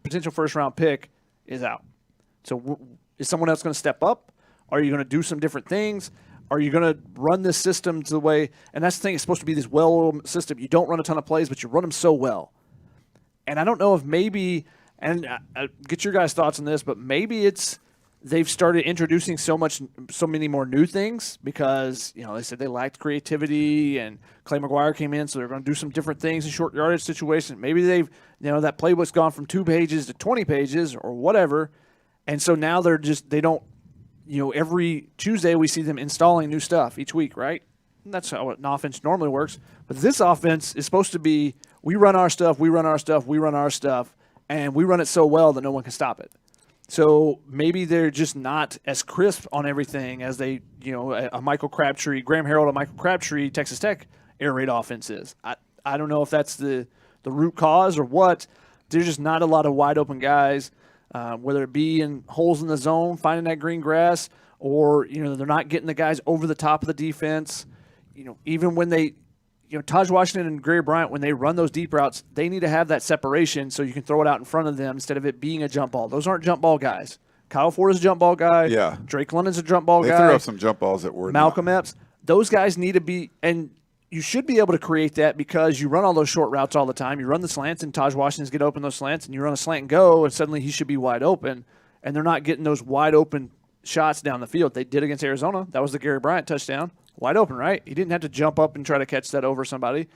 potential first-round pick is out. So is someone else going to step up? Are you going to do some different things? Are you going to run this system to the way – and that's the thing. It's supposed to be this well-oiled system. You don't run a ton of plays, but you run them so well. And I don't know if maybe – and get your guys' thoughts on this, but maybe it's – they've started introducing so many more new things because, they said they lacked creativity and Clay McGuire came in, so they're going to do some different things in short yardage situations. Maybe they've, that playbook's gone from 2 pages to 20 pages or whatever. And so now they don't, every Tuesday we see them installing new stuff each week, right? And that's how an offense normally works. But this offense is supposed to be, we run our stuff, and we run it so well that no one can stop it. So maybe they're just not as crisp on everything as they, a Michael Crabtree, Graham Harrell, a Michael Crabtree, Texas Tech air raid offense is. I don't know if that's the root cause or what. There's just not a lot of wide open guys, whether it be in holes in the zone, finding that green grass, or, they're not getting the guys over the top of the defense. Even when they, Taj Washington and Gary Bryant, when they run those deep routes, they need to have that separation so you can throw it out in front of them instead of it being a jump ball. Those aren't jump ball guys. Kyle Ford is a jump ball guy. Yeah. Drake London's a jump ball guy. They threw up some jump balls that were Malcolm Epps. Those guys need to be – and you should be able to create that because you run all those short routes all the time. You run the slants, and Taj Washington's get open those slants, and you run a slant and go, and suddenly he should be wide open, and they're not getting those wide open shots down the field. They did against Arizona. That was the Gary Bryant touchdown. Wide open, right? He didn't have to jump up and try to catch that over somebody.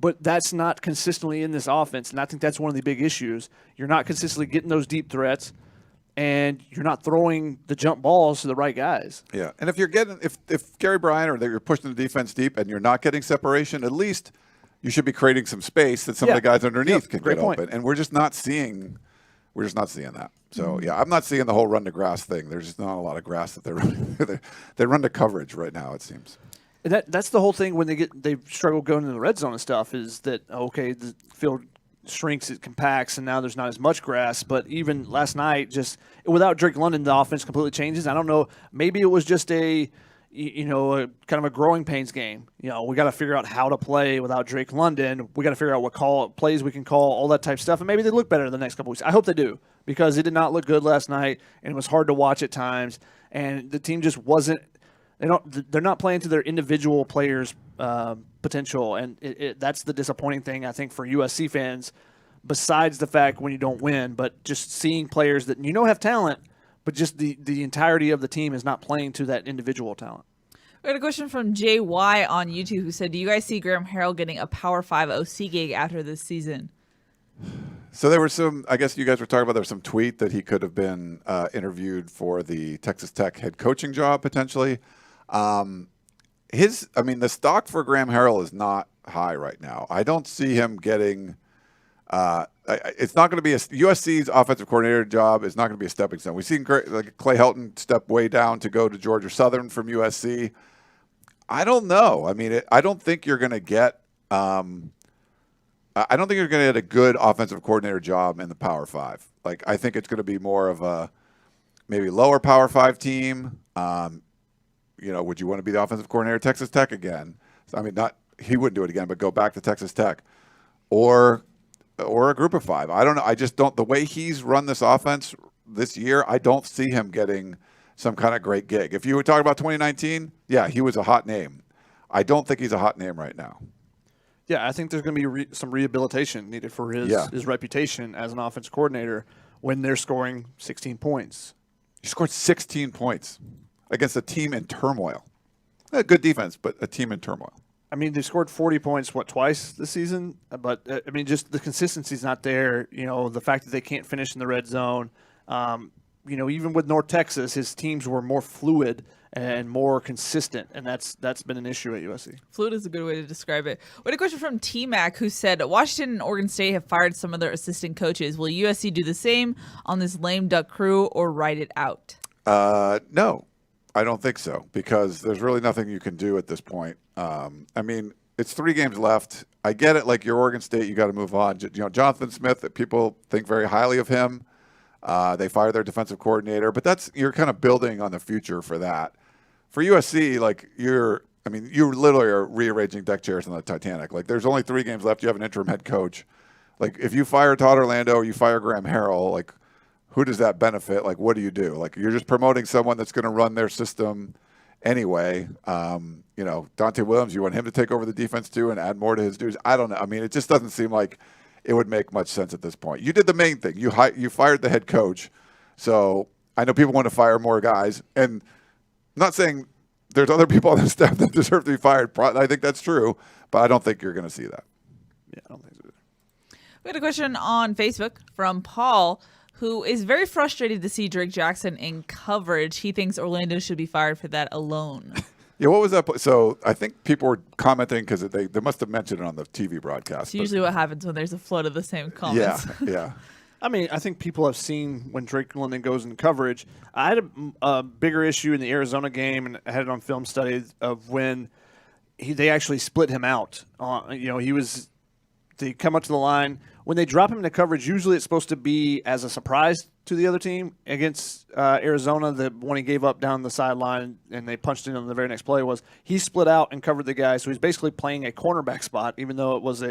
But that's not consistently in this offense, and I think that's one of the big issues. You're not consistently getting those deep threats, and you're not throwing the jump balls to the right guys. Yeah, and if you're getting if Gary Bryant or you're pushing the defense deep and you're not getting separation, at least you should be creating some space that some of the guys underneath can get open. And we're just not seeing that. So I'm not seeing the whole run to grass thing. There's just not a lot of grass that they're running. They run to coverage right now, it seems. And that's the whole thing when they struggle going into the red zone and stuff is that, the field shrinks, it compacts, and now there's not as much grass. But even last night, just without Drake London, the offense completely changes. I don't know. Maybe it was just a kind of a growing pains game. We got to figure out how to play without Drake London. We got to figure out what plays we can call, all that type of stuff. And maybe they look better the next couple weeks. I hope they do because it did not look good last night, and it was hard to watch at times. And the team just wasn't. They're not playing to their individual players' potential, and that's the disappointing thing I think for USC fans. Besides the fact when you don't win, but just seeing players that have talent, but just the entirety of the team is not playing to that individual talent. We got a question from JY on YouTube who said, "Do you guys see Graham Harrell getting a Power 5 OC gig after this season?" So there were some, I guess you guys were talking about, there was some tweet that he could have been interviewed for the Texas Tech head coaching job potentially. The stock for Graham Harrell is not high right now. I don't see him getting it's not going to be USC's offensive coordinator job is not going to be a stepping stone. We've seen like Clay Helton step way down to go to Georgia Southern from USC. I don't know. I mean, I don't think you're going to get. I don't think you're going to get a good offensive coordinator job in the Power Five. Like, I think it's going to be more of a maybe lower Power Five team. Would you want to be the offensive coordinator at Texas Tech again? I mean, he wouldn't do it again, but go back to Texas Tech, or a group of five. I don't know. I just don't. The way he's run this offense this year, I don't see him getting some kind of great gig. If you were talking about 2019, yeah, he was a hot name. I don't think he's a hot name right now. Yeah, I think there's going to be some rehabilitation needed for his reputation as an offensive coordinator when they're scoring 16 points. He scored 16 points against a team in turmoil. A good defense, but a team in turmoil. I mean, they scored 40 points, twice this season? But, I mean, just the consistency's not there. The fact that they can't finish in the red zone. Even with North Texas, his teams were more fluid and more consistent, and that's been an issue at USC. Fluid is a good way to describe it. We had a question from T-Mac who said, Washington and Oregon State have fired some of their assistant coaches. Will USC do the same on this lame duck crew or write it out? No, I don't think so, because there's really nothing you can do at this point. I mean, it's 3 games left. I get it. Like, you're Oregon State, you got to move on. Jonathan Smith, people think very highly of him. They fired their defensive coordinator, but you're kind of building on the future for that. For USC, like, you literally are rearranging deck chairs on the Titanic. Like, there's only 3 games left. You have an interim head coach. Like, if you fire Todd Orlando or you fire Graham Harrell, like, who does that benefit? Like, what do you do? Like, you're just promoting someone that's going to run their system anyway. Donte Williams, you want him to take over the defense too and add more to his duties? I don't know. I mean, it just doesn't seem like it would make much sense at this point. You did the main thing. You fired the head coach. So I know people want to fire more guys. And I'm not saying there's other people on the staff that deserve to be fired. I think that's true, but I don't think you're going to see that. Yeah, I don't think so either. We had a question on Facebook from Paul, who is very frustrated to see Drake Jaxson in coverage. He thinks Orlando should be fired for that alone. Yeah, what was that? So I think people were commenting because they must have mentioned it on the TV broadcast. It's usually what happens when there's a flood of the same comments. Yeah. I mean, I think people have seen when Drake London goes in coverage. I had a bigger issue in the Arizona game, and I had it on film study of when they actually split him out. They come up to the line. When they drop him into coverage, usually it's supposed to be as a surprise to the other team. Against Arizona, the one he gave up down the sideline and they punched in on the very next play was he split out and covered the guy. So he's basically playing a cornerback spot, even though it was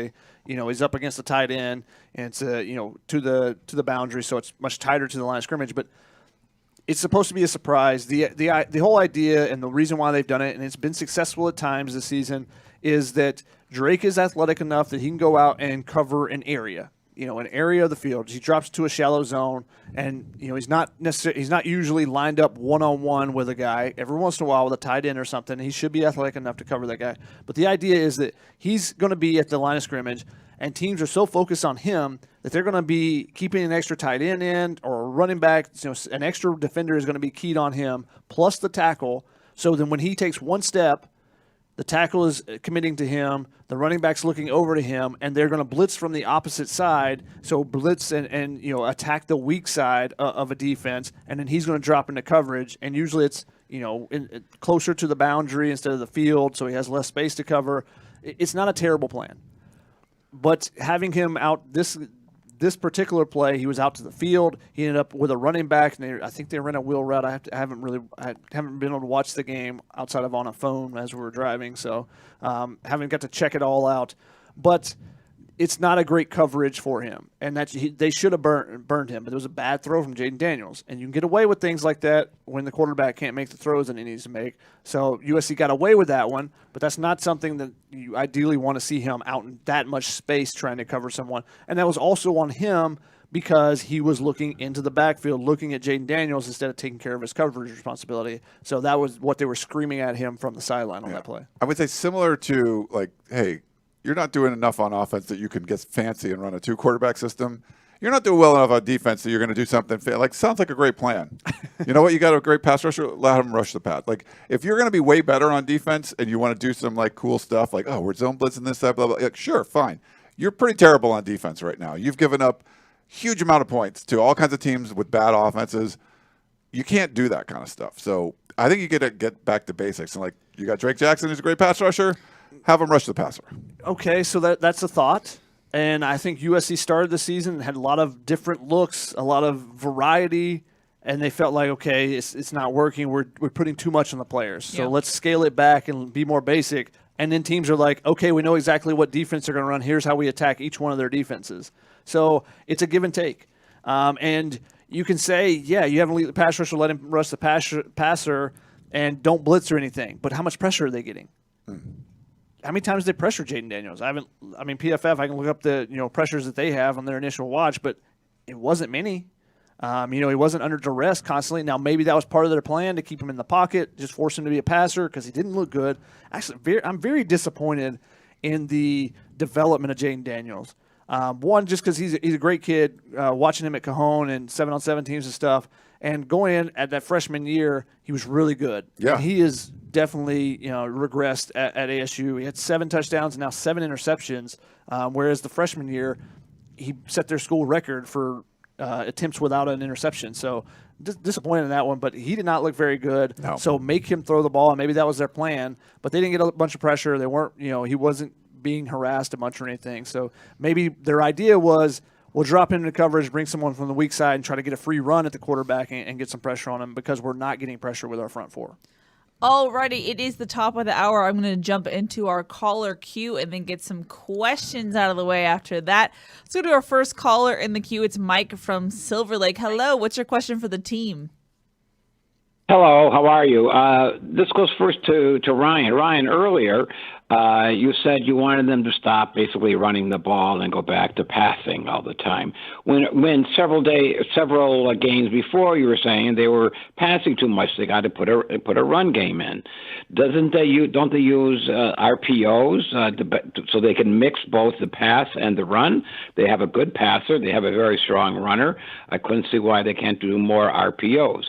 he's up against the tight end and it's to the boundary, so it's much tighter to the line of scrimmage. But it's supposed to be a surprise. The whole idea and the reason why they've done it, and it's been successful at times this season, is that Drake is athletic enough that he can go out and cover an area of the field. He drops to a shallow zone, and he's not usually lined up one-on-one with a guy. Every once in a while with a tight end or something, he should be athletic enough to cover that guy. But the idea is that he's going to be at the line of scrimmage, and teams are so focused on him that they're going to be keeping an extra tight end in or running back. An extra defender is going to be keyed on him, plus the tackle. So then when he takes one step, the tackle is committing to him, the running back's looking over to him, and they're going to blitz from the opposite side. So blitz and attack the weak side of a defense, and then he's going to drop into coverage. And usually it's closer to the boundary instead of the field, so he has less space to cover. It's not a terrible plan. But having him out this particular play, he was out to the field. He ended up with a running back, and I think they ran a wheel route. I haven't been able to watch the game outside of on a phone as we were driving, so haven't got to check it all out. But it's not a great coverage for him, and they should have burned him. But it was a bad throw from Jaden Daniels, and you can get away with things like that when the quarterback can't make the throws that he needs to make. So USC got away with that one, but that's not something that you ideally want to see him out in that much space trying to cover someone. And that was also on him because he was looking into the backfield, looking at Jaden Daniels instead of taking care of his coverage responsibility. So that was what they were screaming at him from the sideline on that play. I would say similar to, like, hey, you're not doing enough on offense that you can get fancy and run a 2-quarterback system. You're not doing well enough on defense that you're going to do something. Sounds like a great plan. You know what? You got a great pass rusher. Let him rush the pass. Like, if you're going to be way better on defense and you want to do some cool stuff, we're zone blitzing this, that, blah, blah. Sure, fine. you're pretty terrible on defense right now. You've given up huge amount of points to all kinds of teams with bad offenses. You can't do that kind of stuff. So I think you got to get back to basics. And like, you got Drake Jackson, who's a great pass rusher. Have him rush the passer. Okay, so that's a thought. And I think USC started the season and had a lot of different looks, a lot of variety, and they felt like, okay, it's not working. We're putting too much on the players. So let's scale it back and be more basic. And then teams are like, okay, we know exactly what defense they're going to run. Here's how we attack each one of their defenses. So it's a give and take. And you can say, yeah, you have an elite pass rusher, let him rush the passer, and don't blitz or anything. But how much pressure are they getting? How many times did they pressure Jaden Daniels? PFF, I can look up the pressures that they have on their initial watch, but it wasn't many. He wasn't under duress constantly. Now, maybe that was part of their plan to keep him in the pocket, just force him to be a passer because he didn't look good. Actually, I'm very disappointed in the development of Jaden Daniels. One, just because he's a great kid, watching him at Cajon and 7-on-7 teams and stuff, and going in at that freshman year, he was really good. Yeah. And he is definitely regressed at ASU. He had 7 touchdowns and now 7 interceptions, whereas the freshman year, he set their school record for attempts without an interception. So disappointed in that one, but he did not look very good. No. So make him throw the ball, and maybe that was their plan, but they didn't get a bunch of pressure. They weren't, he wasn't being harassed a bunch or anything. So maybe their idea was, we'll drop into coverage, bring someone from the weak side, and try to get a free run at the quarterback and get some pressure on him because we're not getting pressure with our front four. Alrighty, it is the top of the hour. I'm going to jump into our caller queue and then get some questions out of the way after that. Let's go to our first caller in the queue. It's Mike from Silver Lake. Hello, what's your question for the team? Hello, how are you? This goes first to Ryan. Ryan, earlier you said you wanted them to stop basically running the ball and go back to passing all the time. When several games before, you were saying they were passing too much, they got to put a run game in. Don't they use RPOs so they can mix both the pass and the run? They have a good passer. They have a very strong runner. I couldn't see why they can't do more RPOs.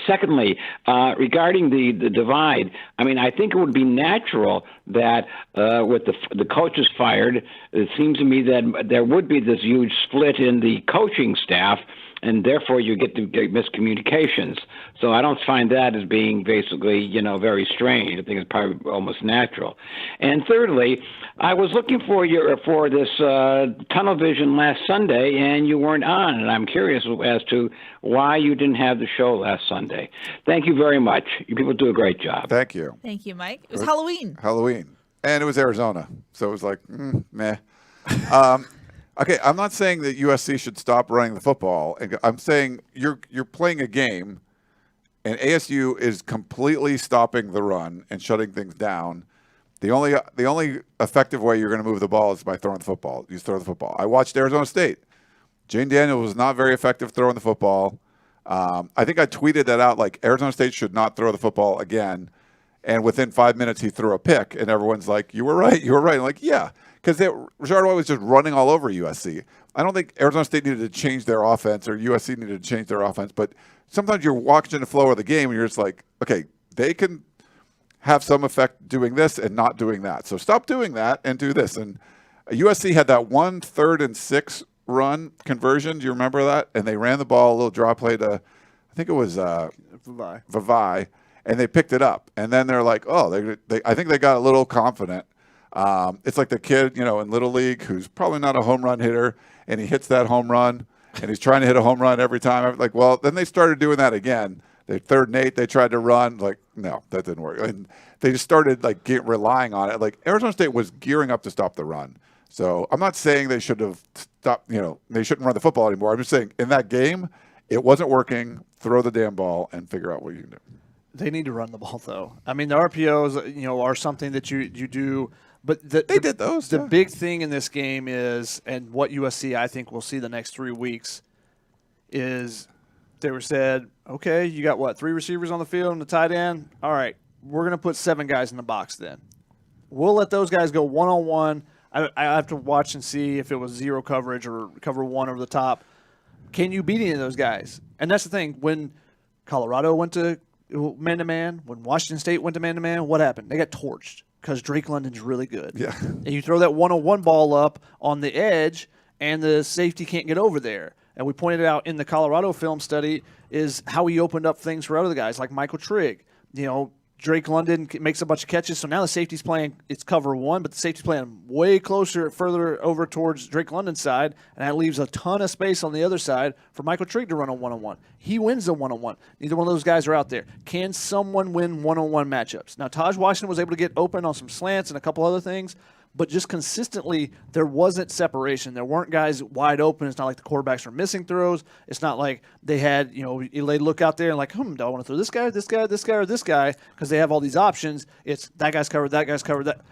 Secondly, regarding the divide, I think it would be natural that with the coaches fired, it seems to me that there would be this huge split in the coaching staff, and therefore you get miscommunications. So I don't find that as being basically, very strange. I think it's probably almost natural. And thirdly, I was looking for this tunnel vision last Sunday, and you weren't on, and I'm curious as to why you didn't have the show last Sunday. Thank you very much. You people do a great job. Thank you. Thank you, Mike. It was Halloween. And it was Arizona. So it was like, meh. Okay, I'm not saying that USC should stop running the football. I'm saying you're playing a game, and ASU is completely stopping the run and shutting things down. The only effective way you're going to move the ball is by throwing the football. You throw the football. I watched Arizona State. Jaden Daniels was not very effective throwing the football. I think I tweeted that out, like Arizona State should not throw the football again. And within 5 minutes, he threw a pick, and everyone's like, "You were right. You were right." I'm like, yeah. Because Rashard White was just running all over USC. I don't think Arizona State needed to change their offense or USC needed to change their offense. But sometimes you're watching the flow of the game and you're just like, okay, they can have some effect doing this and not doing that. So stop doing that and do this. And USC had that 1 3rd and 6 run conversion. Do you remember that? And they ran the ball, a little draw play to, I think it was Vavai, and they picked it up. And then they're like, oh, I think they got a little confident. It's like the kid, in Little League who's probably not a home run hitter, and he hits that home run, and he's trying to hit a home run every time. I'm like, well, then they started doing that again. They 3rd and 8, they tried to run. Like, no, that didn't work. And they just started relying on it. Like Arizona State was gearing up to stop the run. So I'm not saying they should have stopped. They shouldn't run the football anymore. I'm just saying in that game, it wasn't working. Throw the damn ball and figure out what you can do. They need to run the ball, though. The RPOs, are something that you do. But they did those. The big thing in this game is, and what USC I think we'll see the next 3 weeks, is they were said, okay, you got 3 receivers on the field and the tight end? All right, we're going to put 7 guys in the box then. We'll let those guys go one-on-one. I have to watch and see if it was zero coverage or cover 1 over the top. Can you beat any of those guys? And that's the thing. When Colorado went to man-to-man, when Washington State went to man-to-man, what happened? They got torched. because Drake London's really good. Yeah. And you throw that one-on-one ball up on the edge, and the safety can't get over there. And we pointed out in the Colorado film study is how he opened up things for other guys like Michael Trigg. Drake London makes a bunch of catches, so now the safety's playing, it's cover one, but the safety's playing way further over towards Drake London's side, and that leaves a ton of space on the other side for Michael Trigg to run a one-on-one. He wins the one-on-one. Neither one of those guys are out there. Can someone win one-on-one matchups? Now, Taj Washington was able to get open on some slants and a couple other things, but just consistently, there wasn't separation. There weren't guys wide open. It's not like the quarterbacks were missing throws. It's not like they had, they look out there and like, do I want to throw this guy, or this guy? Because they have all these options. It's that guy's covered, that.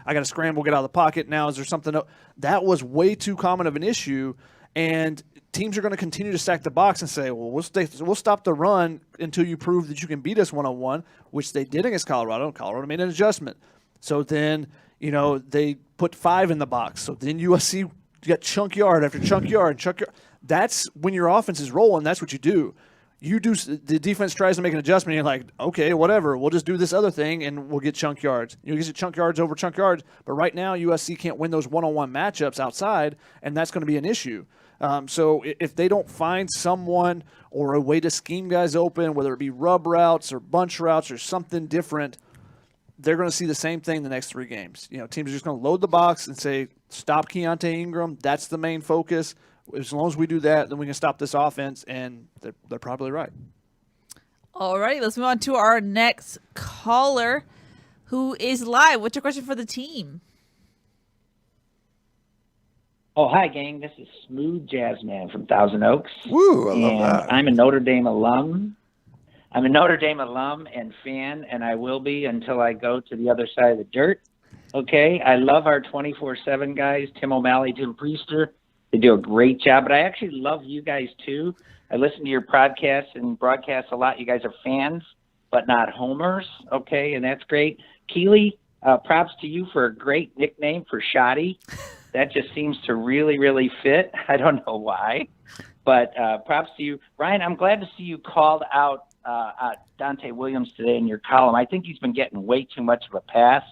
I got to scramble, get out of the pocket. Now, is there something? That was way too common of an issue, and teams are going to continue to stack the box and say, well, we'll stop the run until you prove that you can beat us one-on-one, which they did against Colorado. Colorado made an adjustment. So then, they put 5 in the box. So then USC got chunk yard after chunk yard and chunk yard. That's when your offense is rolling. That's what you do. The defense tries to make an adjustment, and you're like, okay, whatever. We'll just do this other thing, and we'll get chunk yards. You get chunk yards over chunk yards. But right now, USC can't win those one-on-one matchups outside, and that's going to be an issue. So if they don't find someone or a way to scheme guys open, whether it be rub routes or bunch routes or something different, they're going to see the same thing the next 3 games. Teams are just going to load the box and say, stop Keontae Ingram. That's the main focus. As long as we do that, then we can stop this offense, and they're probably right. All right, let's move on to our next caller who is live. What's your question for the team? Oh, hi, gang. This is Smooth Jazz Man from Thousand Oaks. Woo, I love that. I'm a Notre Dame alum. I'm a Notre Dame alum and fan, and I will be until I go to the other side of the dirt. Okay, I love our 24/7 guys, Tim O'Malley, Tim Priester. They do a great job, but I actually love you guys too. I listen to your podcasts and broadcasts a lot. You guys are fans, but not homers, okay, and that's great. Keely, props to you for a great nickname for Shoddy. That just seems to really, really fit. I don't know why, but props to you. Ryan, I'm glad to see you called out Donte Williams today in your column. I think he's been getting way too much of a pass.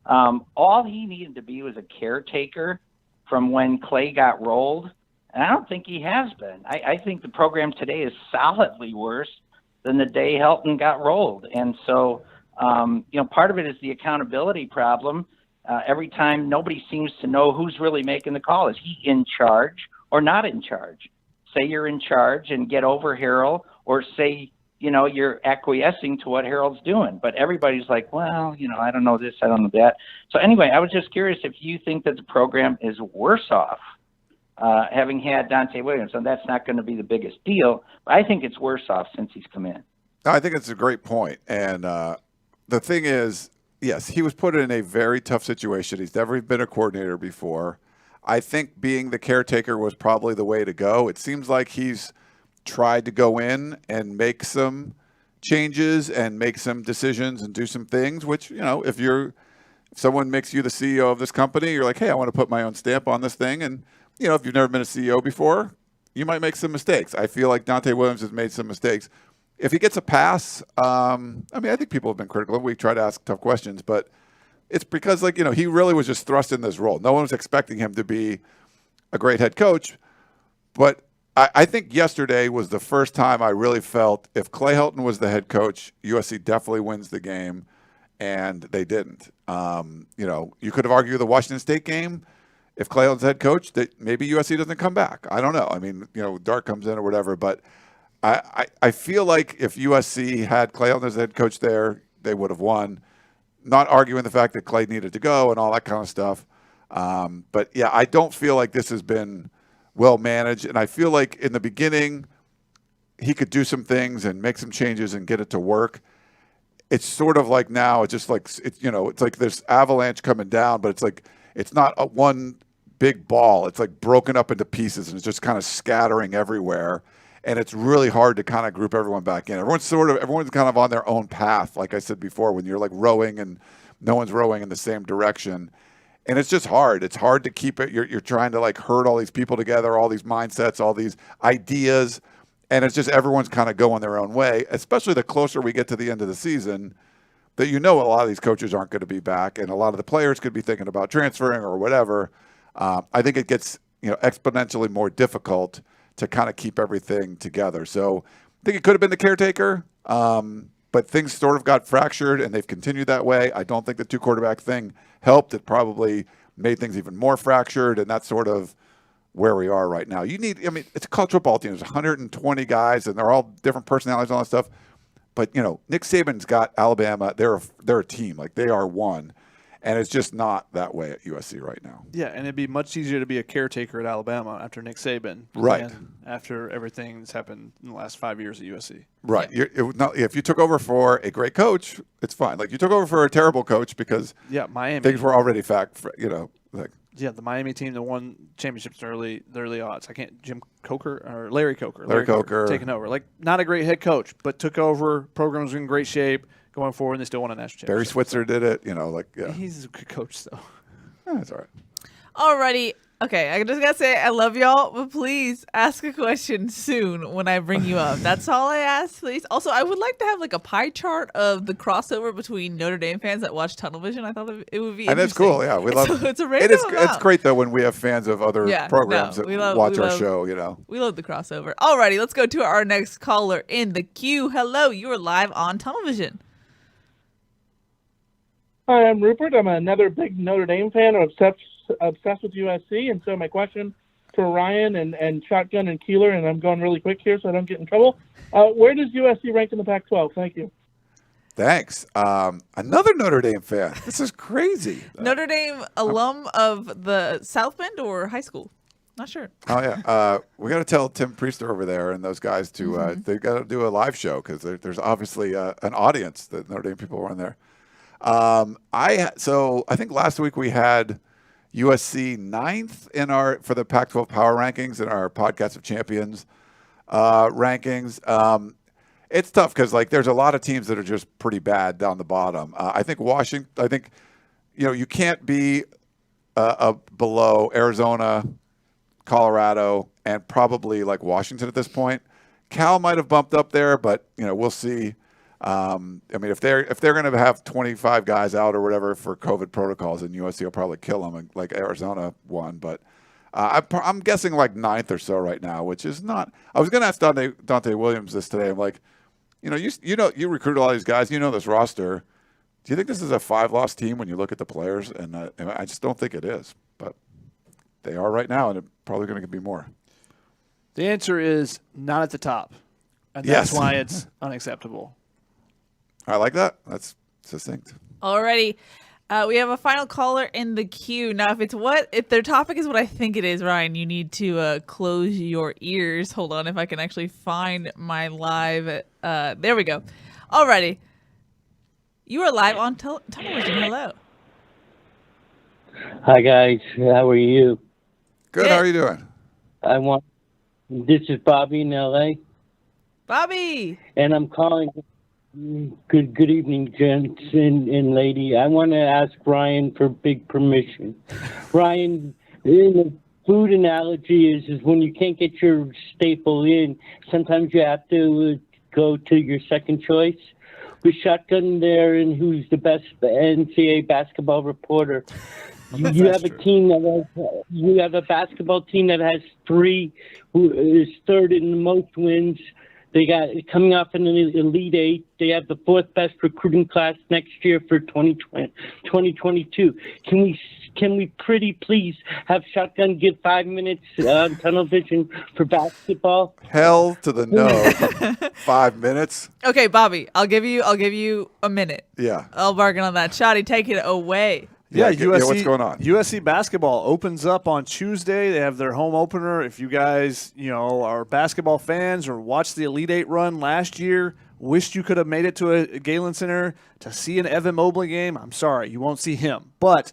All he needed to be was a caretaker from when Clay got rolled, and I don't think he has been. I think the program today is solidly worse than the day Helton got rolled. And so, part of it is the accountability problem. Every time nobody seems to know who's really making the call. Is he in charge or not in charge? Say you're in charge and get over Harrell, or say, you're acquiescing to what Harold's doing. But everybody's like, well, I don't know this, I don't know that. So anyway, I was just curious if you think that the program is worse off having had Donte Williams. And that's not going to be the biggest deal, but I think it's worse off since he's come in. I think it's a great point. And the thing is, yes, he was put in a very tough situation. He's never been a coordinator before. I think being the caretaker was probably the way to go. It seems like he's tried to go in and make some changes and make some decisions and do some things, which, if someone makes you the CEO of this company, you're like, hey, I want to put my own stamp on this thing. And, if you've never been a CEO before, you might make some mistakes. I feel like Donte Williams has made some mistakes. If he gets a pass, I think people have been critical. We try to ask tough questions, but it's because, he really was just thrust in this role. No one was expecting him to be a great head coach, but I think yesterday was the first time I really felt if Clay Helton was the head coach, USC definitely wins the game, and they didn't. You could have argued the Washington State game, if Clay Helton's head coach, that maybe USC doesn't come back. I don't know. Dart comes in or whatever, but I feel like if USC had Clay Helton as head coach there, they would have won. Not arguing the fact that Clay needed to go and all that kind of stuff. But, yeah, I don't feel like this has been well managed, and I feel like in the beginning he could do some things and make some changes and get it to work. It's sort of like now it's just like it's like this avalanche coming down, but it's not a one big ball. It's like broken up into pieces and it's just kind of scattering everywhere, and it's really hard to kind of group everyone back in. Everyone's kind of on their own path, like I said before, when you're like rowing and no one's rowing in the same direction. And it's just hard. It's hard to keep it. You're trying to herd all these people together, all these mindsets, all these ideas. And it's just everyone's kind of going their own way, especially the closer we get to the end of the season. that a lot of these coaches aren't going to be back, and a lot of the players could be thinking about transferring or whatever. I think it gets exponentially more difficult to kind of keep everything together. So I think it could have been the caretaker, but things sort of got fractured, and they've continued that way. I don't think the 2-quarterback thing helped. It probably made things even more fractured, and that's sort of where we are right now. It's a college football team. There's 120 guys, and they're all different personalities and all that stuff. But, Nick Saban's got Alabama. They're a team. Like, they are one. And it's just not that way at USC right now. Yeah, and it'd be much easier to be a caretaker at Alabama after Nick Saban than after everything that's happened in the last 5 years at USC. Right. Yeah. If you took over for a great coach, it's fine. Like, you took over for a terrible coach because Miami. Things were already the Miami team that won championships in the early odds. Jim Coker or Larry Coker. Larry Coker taking over. Like, not a great head coach, but took over. Programs in great shape going forward, and they still won a national championship. Barry Switzer did it. He's a good coach, though. That's all right. Alrighty. Okay, I just got to say I love y'all, but please ask a question soon when I bring you up. That's all I ask, please. Also, I would like to have like a pie chart of the crossover between Notre Dame fans that watch Tunnel Vision. I thought it would be and it's cool. Yeah, we love it's a random amount. It's great, though, when we have fans of other programs that watch our show, We love the crossover. Alrighty, let's go to our next caller in the queue. Hello, you are live on Tunnel Vision. Hi, I'm Rupert. I'm another big Notre Dame fan. I'm obsessed with USC. And so my question for Ryan and Shotgun and Keeler, and I'm going really quick here so I don't get in trouble. Where does USC rank in the Pac-12? Thank you. Thanks. Another Notre Dame fan. This is crazy. Notre Dame alum of the South Bend or high school? Not sure. Oh, yeah. We got to tell Tim Priester over there and those guys to they got to do a live show because there's obviously an audience that Notre Dame people were in there. I think last week we had USC 9th for the Pac-12 Power Rankings in our Podcast of Champions rankings. It's tough because there's a lot of teams that are just pretty bad down the bottom. I think Washington. I think you can't be below Arizona, Colorado, and probably Washington at this point. Cal might have bumped up there, but we'll see. If they're going to have 25 guys out or whatever for COVID protocols, then USC will probably kill them, like Arizona won. But I'm guessing 9th or so right now, which is not. I was going to ask Donte Williams this today. I'm like, you recruited all these guys. This roster. Do you think this is a 5-loss team when you look at the players? And I just don't think it is. But they are right now, and it's probably going to be more. The answer is not at the top, and that's why it's unacceptable. I like that. That's succinct. Alrighty. We have a final caller in the queue. Now, if their topic is what I think it is, Ryan, you need to close your ears. Hold on, if I can actually find my live. There we go. Alrighty. You are live on television. Hello. Hi, guys. How are you? Good. How are you doing? This is Bobby in L.A. Bobby. And I'm calling. Good evening, gents and lady. I want to ask Ryan for big permission. Ryan, the food analogy is when you can't get your staple in, sometimes you have to go to your second choice. With Shotgun there, and who's the best NCAA basketball reporter, you have a team you have a basketball team that has 3, who is third in the most wins. They got coming off an Elite 8. They have the 4th best recruiting class next year for 2022. Can we pretty please have Shotgun give 5 minutes on Tunnel Vision for basketball? Hell to the no. 5 minutes. Okay, Bobby, I'll give you a minute. Yeah. I'll bargain on that. Shotty, take it away. Yeah, USC, what's going on? USC basketball opens up on Tuesday. They have their home opener. If you guys, are basketball fans or watched the Elite 8 run last year, wished you could have made it to a Galen Center to see an Evan Mobley game, I'm sorry, you won't see him. But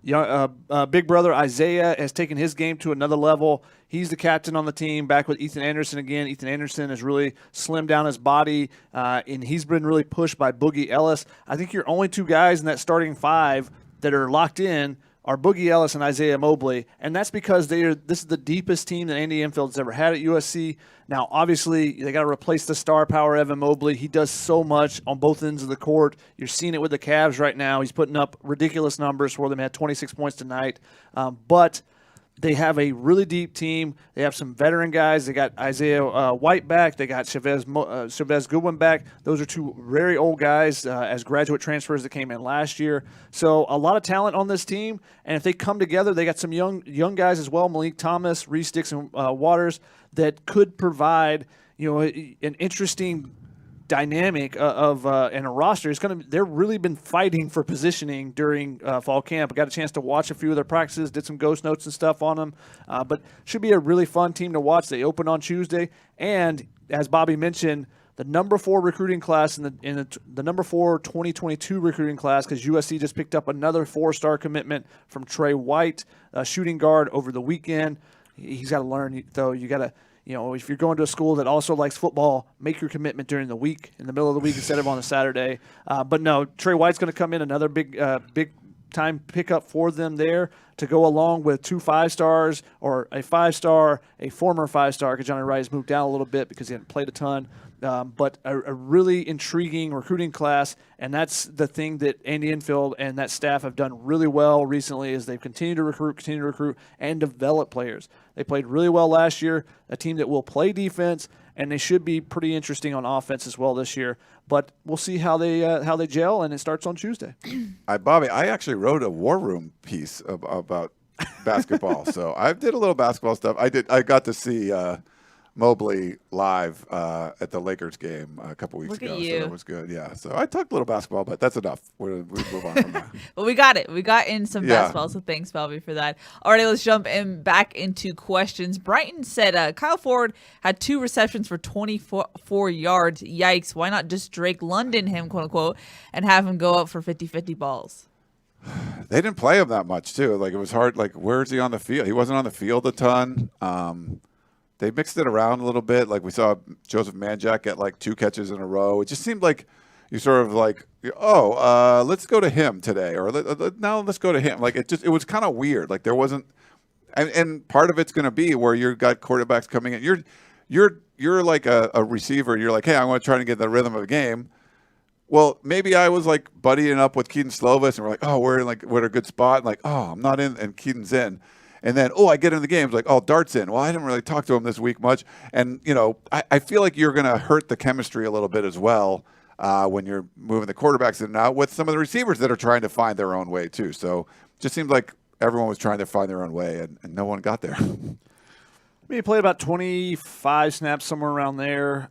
big brother Isaiah has taken his game to another level. He's the captain on the team, back with Ethan Anderson again. Ethan Anderson has really slimmed down his body, and he's been really pushed by Boogie Ellis. I think your only 2 guys in that starting 5 that are locked in are Boogie Ellis and Isaiah Mobley, and that's because this is the deepest team that Andy Enfield's ever had at USC. Now, obviously, they got to replace the star power Evan Mobley. He does so much on both ends of the court. You're seeing it with the Cavs right now. He's putting up ridiculous numbers for them. He had 26 points tonight, but they have a really deep team. They have some veteran guys. They got Isaiah White back. They got Chavez Goodwin back. Those are two very old guys as graduate transfers that came in last year. So a lot of talent on this team. And if they come together, they got some young guys as well, Malik Thomas, Reese Dixon Waters, that could provide an interesting dynamic of in a roster. They've really been fighting for positioning during fall camp. I got a chance to watch a few of their practices, did some ghost notes and stuff on them, but should be a really fun team to watch. They open on Tuesday, and as Bobby mentioned, the number 4 recruiting class in the number 4 2022 recruiting class, because USC just picked up another 4-star commitment from Trey White, shooting guard, over the weekend. He's got to learn, though. You got to. If you're going to a school that also likes football, make your commitment during the week, in the middle of the week instead of on a Saturday. But no, Trey White's going to come in, another big time pickup for them there to go along with 2 5-stars or a 5-star, a former 5-star, because Johnny Wright has moved down a little bit because he hadn't played a ton. But a really intriguing recruiting class, and that's the thing that Andy Enfield and that staff have done really well recently is they've continued to recruit, and develop players. They played really well last year, a team that will play defense, and they should be pretty interesting on offense as well this year. But we'll see how they gel, and it starts on Tuesday. Bobby, I actually wrote a War Room piece about basketball, so I did a little basketball stuff. I got to see Mobley live at the Lakers game a couple weeks ago. So that was good. Yeah. So I talked a little basketball, but that's enough. We move on from that. Well, we got it. We got in some basketball, so thanks, Bobby, for that. All right, let's jump back into questions. Brighton said Kyle Ford had 2 receptions for 24 yards. Yikes. Why not just Drake London him, quote unquote, and have him go up for 50-50 balls? They didn't play him that much, too. Like, it was hard. Like, where is he on the field? He wasn't on the field a ton. They mixed it around a little bit. Like, we saw Joseph Manjack get like 2 catches in a row. It just seemed like you sort of like, let's go to him today, or now let's go to him. Like, it was kind of weird. Like, there wasn't, and part of it's going to be where you've got quarterbacks coming in. You're like a receiver. You're like, hey, I want to try to get the rhythm of the game. Well, maybe I was like buddying up with Kedon Slovis, and we're like, we're in a good spot. And like, I'm not in, and Kedon's in. And then, I get in the game. It's like, Dart's in. Well, I didn't really talk to him this week much. And, I feel like you're going to hurt the chemistry a little bit as well when you're moving the quarterbacks in and out with some of the receivers that are trying to find their own way, too. So it just seems like everyone was trying to find their own way, and no one got there. He played about 25 snaps, somewhere around there.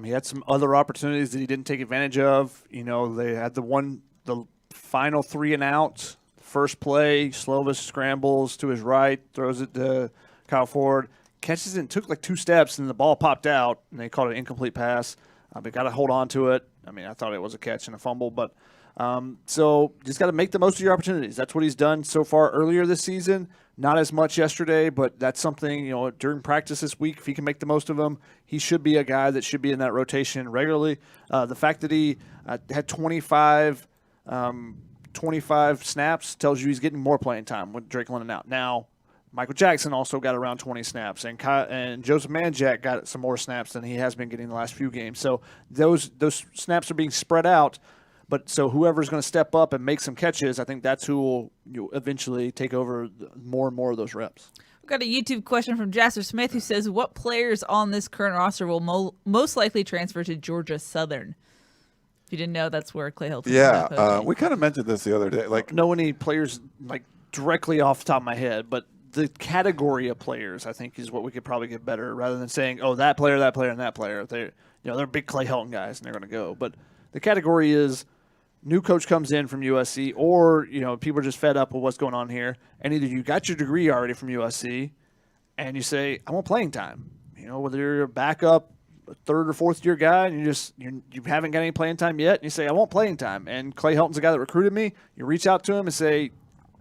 He had some other opportunities that he didn't take advantage of. They had the final 3 and out. First play, Slovis scrambles to his right, throws it to Kyle Ford, catches it and took like 2 steps, and the ball popped out, and they called it an incomplete pass. They got to hold on to it. I mean, I thought it was a catch and a fumble, but so just got to make the most of your opportunities. That's what he's done so far earlier this season. Not as much yesterday, but that's something, during practice this week, if he can make the most of them, he should be a guy that should be in that rotation regularly. The fact that he had 25 snaps tells you he's getting more playing time with Drake London out. Now, Michael Jaxson also got around 20 snaps, and Joseph Manjack got some more snaps than he has been getting the last few games. So those snaps are being spread out. But so whoever's going to step up and make some catches, I think that's who will eventually take over more and more of those reps. We've got a YouTube question from Jasper Smith who says, what players on this current roster will most likely transfer to Georgia Southern? If you didn't know, that's where Clay Hilton is. Yeah, we kind of mentioned this the other day. Like, know any players like directly off the top of my head, but the category of players I think is what we could probably get better rather than saying, that player, and that player. They're big Clay Hilton guys and they're going to go. But the category is new coach comes in from USC, or people are just fed up with what's going on here, and either you got your degree already from USC, and you say I want playing time. Whether you're a backup, a 3rd or 4th year guy, and you haven't got any playing time yet, and you say I want playing time. And Clay Helton's the guy that recruited me. You reach out to him and say,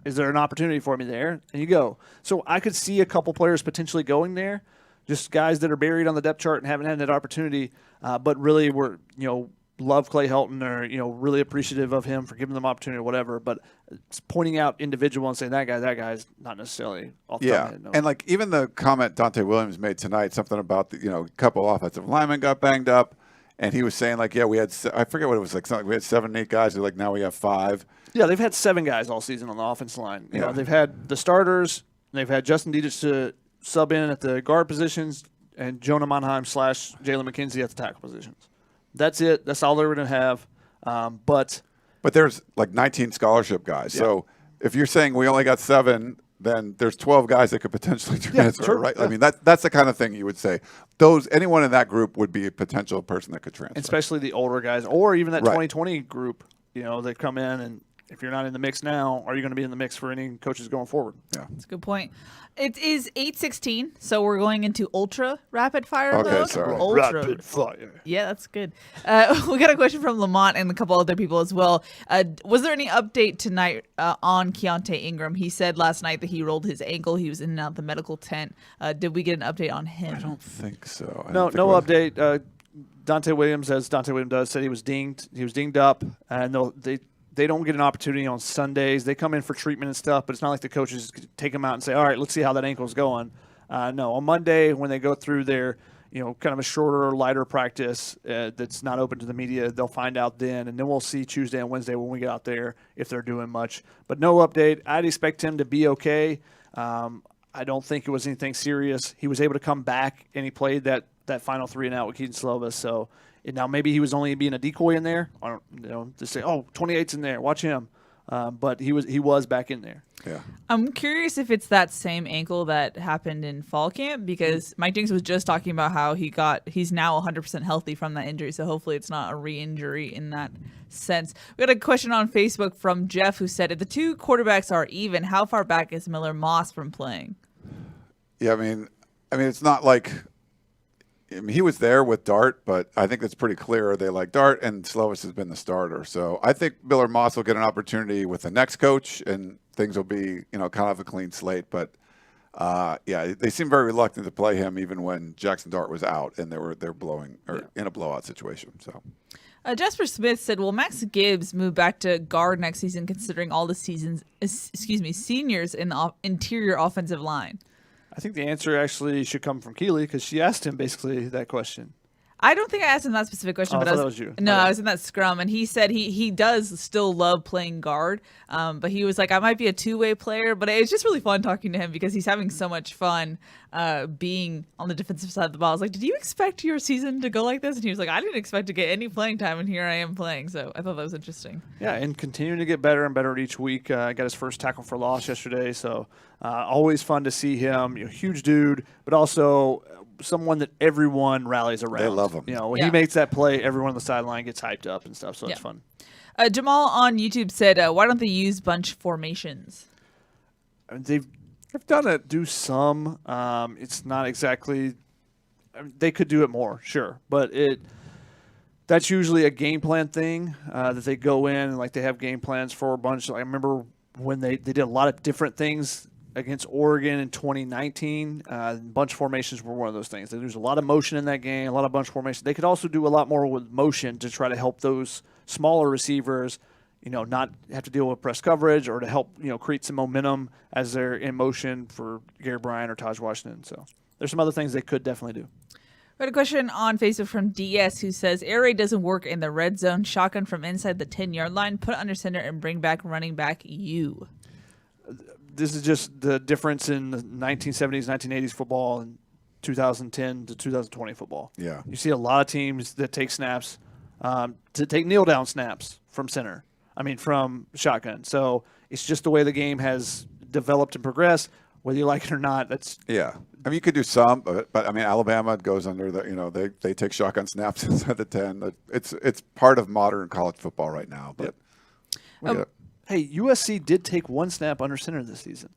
is there an opportunity for me there? And you go. So I could see a couple players potentially going there, just guys that are buried on the depth chart and haven't had that opportunity. But really, we're love Clay Helton or, really appreciative of him for giving them opportunity or whatever, but it's pointing out individual and saying that guy's not necessarily off the top of my head, no. And like even the comment Donte Williams made tonight, something about a couple offensive linemen got banged up, and he was saying like, we had I forget what it was like, something like we had 7, 8 guys, like now we have 5. Yeah, they've had 7 guys all season on the offensive line. You know, they've had the starters, they've had Justin Dietrich to sub in at the guard positions, and Jonah Monheim / Jalen McKenzie at the tackle positions. That's it. That's all they were going to have. But there's like 19 scholarship guys. Yeah. So if you're saying we only got 7, then there's 12 guys that could potentially transfer, right? Yeah. I mean, that's the kind of thing you would say. Anyone in that group would be a potential person that could transfer. Especially the older guys, or even that 2020 group. They come in, and if you're not in the mix now, are you going to be in the mix for any coaches going forward? Yeah, that's a good point. It is 8:16, so we're going into ultra rapid fire mode. Okay, sorry. Ultra. Rapid fire. Yeah, that's good. We got a question from Lamont and a couple other people as well. Was there any update tonight on Keontae Ingram? He said last night that he rolled his ankle. He was in and out of the medical tent. Did we get an update on him? I don't think so. No update. Donte Williams, as Donte Williams does, said he was dinged. He was dinged up, and they don't get an opportunity on Sundays. They come in for treatment and stuff, but it's not like the coaches take them out and say, all right, let's see how that ankle's going. No, on Monday when they go through their, kind of a shorter, lighter practice that's not open to the media, they'll find out then, and then we'll see Tuesday and Wednesday when we get out there if they're doing much. But no update. I'd expect him to be okay. I don't think it was anything serious. He was able to come back, and he played that final 3 and out with Kedon Slovis, so – now maybe he was only being a decoy in there. I don't, to say, 28's in there, watch him. But he was back in there. Yeah. I'm curious if it's that same ankle that happened in fall camp, because Mike Jinks was just talking about how he's now 100% healthy from that injury. So hopefully it's not a re-injury in that sense. We got a question on Facebook from Jeff who said, if the 2 quarterbacks are even, how far back is Miller Moss from playing? Yeah, I mean, it's not like. He was there with Dart, but I think it's pretty clear they like Dart, and Slovis has been the starter. So I think Miller Moss will get an opportunity with the next coach, and things will be, kind of a clean slate. But they seem very reluctant to play him, even when Jaxson Dart was out and they're blowing or in a blowout situation. So. Jasper Smith said, will Max Gibbs move back to guard next season, considering all the seniors in the interior offensive line? I think the answer actually should come from Keely, because she asked him basically that question. I don't think I asked him that specific question, but that was you. No, I was in that scrum, and he said he does still love playing guard, but he was like, I might be a 2-way player, but it's just really fun talking to him because he's having so much fun being on the defensive side of the ball. I was like, did you expect your season to go like this? And he was like, I didn't expect to get any playing time, and here I am playing. So I thought that was interesting. Yeah, and continuing to get better and better each week. Got his first tackle for loss yesterday, so always fun to see him. Huge dude, but also someone that everyone rallies around. They love him. When he makes that play, everyone on the sideline gets hyped up and stuff, so it's fun. Jamal on YouTube said, why don't they use bunch formations? I mean, they've done it, do some. It's not exactly they could do it more, sure. But that's usually a game plan thing that they go in and they have game plans for a bunch. I remember when they did a lot of different things against Oregon in 2019. Bunch formations were one of those things. There's a lot of motion in that game, a lot of bunch formations. They could also do a lot more with motion to try to help those smaller receivers, not have to deal with press coverage, or to help, create some momentum as they're in motion for Gary Bryant or Taj Washington. So there's some other things they could definitely do. We had a question on Facebook from DS who says, air raid doesn't work in the red zone. Shotgun from inside the 10-yard line, put under center and bring back running back you. This is just the difference in the 1970s, 1980s football and 2010 to 2020 football. Yeah. You see a lot of teams that take snaps, to take kneel-down snaps from center. From shotgun. So it's just the way the game has developed and progressed, whether you like it or not. That's you could do some, but Alabama goes under the, they take shotgun snaps inside the 10. It's part of modern college football right now. But hey, USC did take one snap under center this season.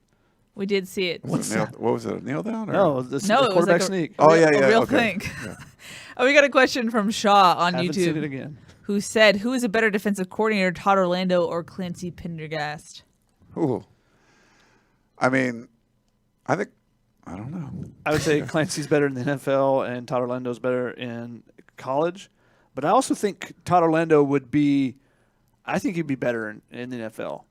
We did see it. What was it? A kneel down? Or? No, the quarterback sneak. A real thing. Yeah. We got a question from Shaw on Haven't YouTube. Seen it again. Who said, who is a better defensive coordinator, Todd Orlando or Clancy Pendergast? Ooh. I don't know. I would say Clancy's better in the NFL and Todd Orlando's better in college. But I also think Todd Orlando would be – I think he'd be better in the NFL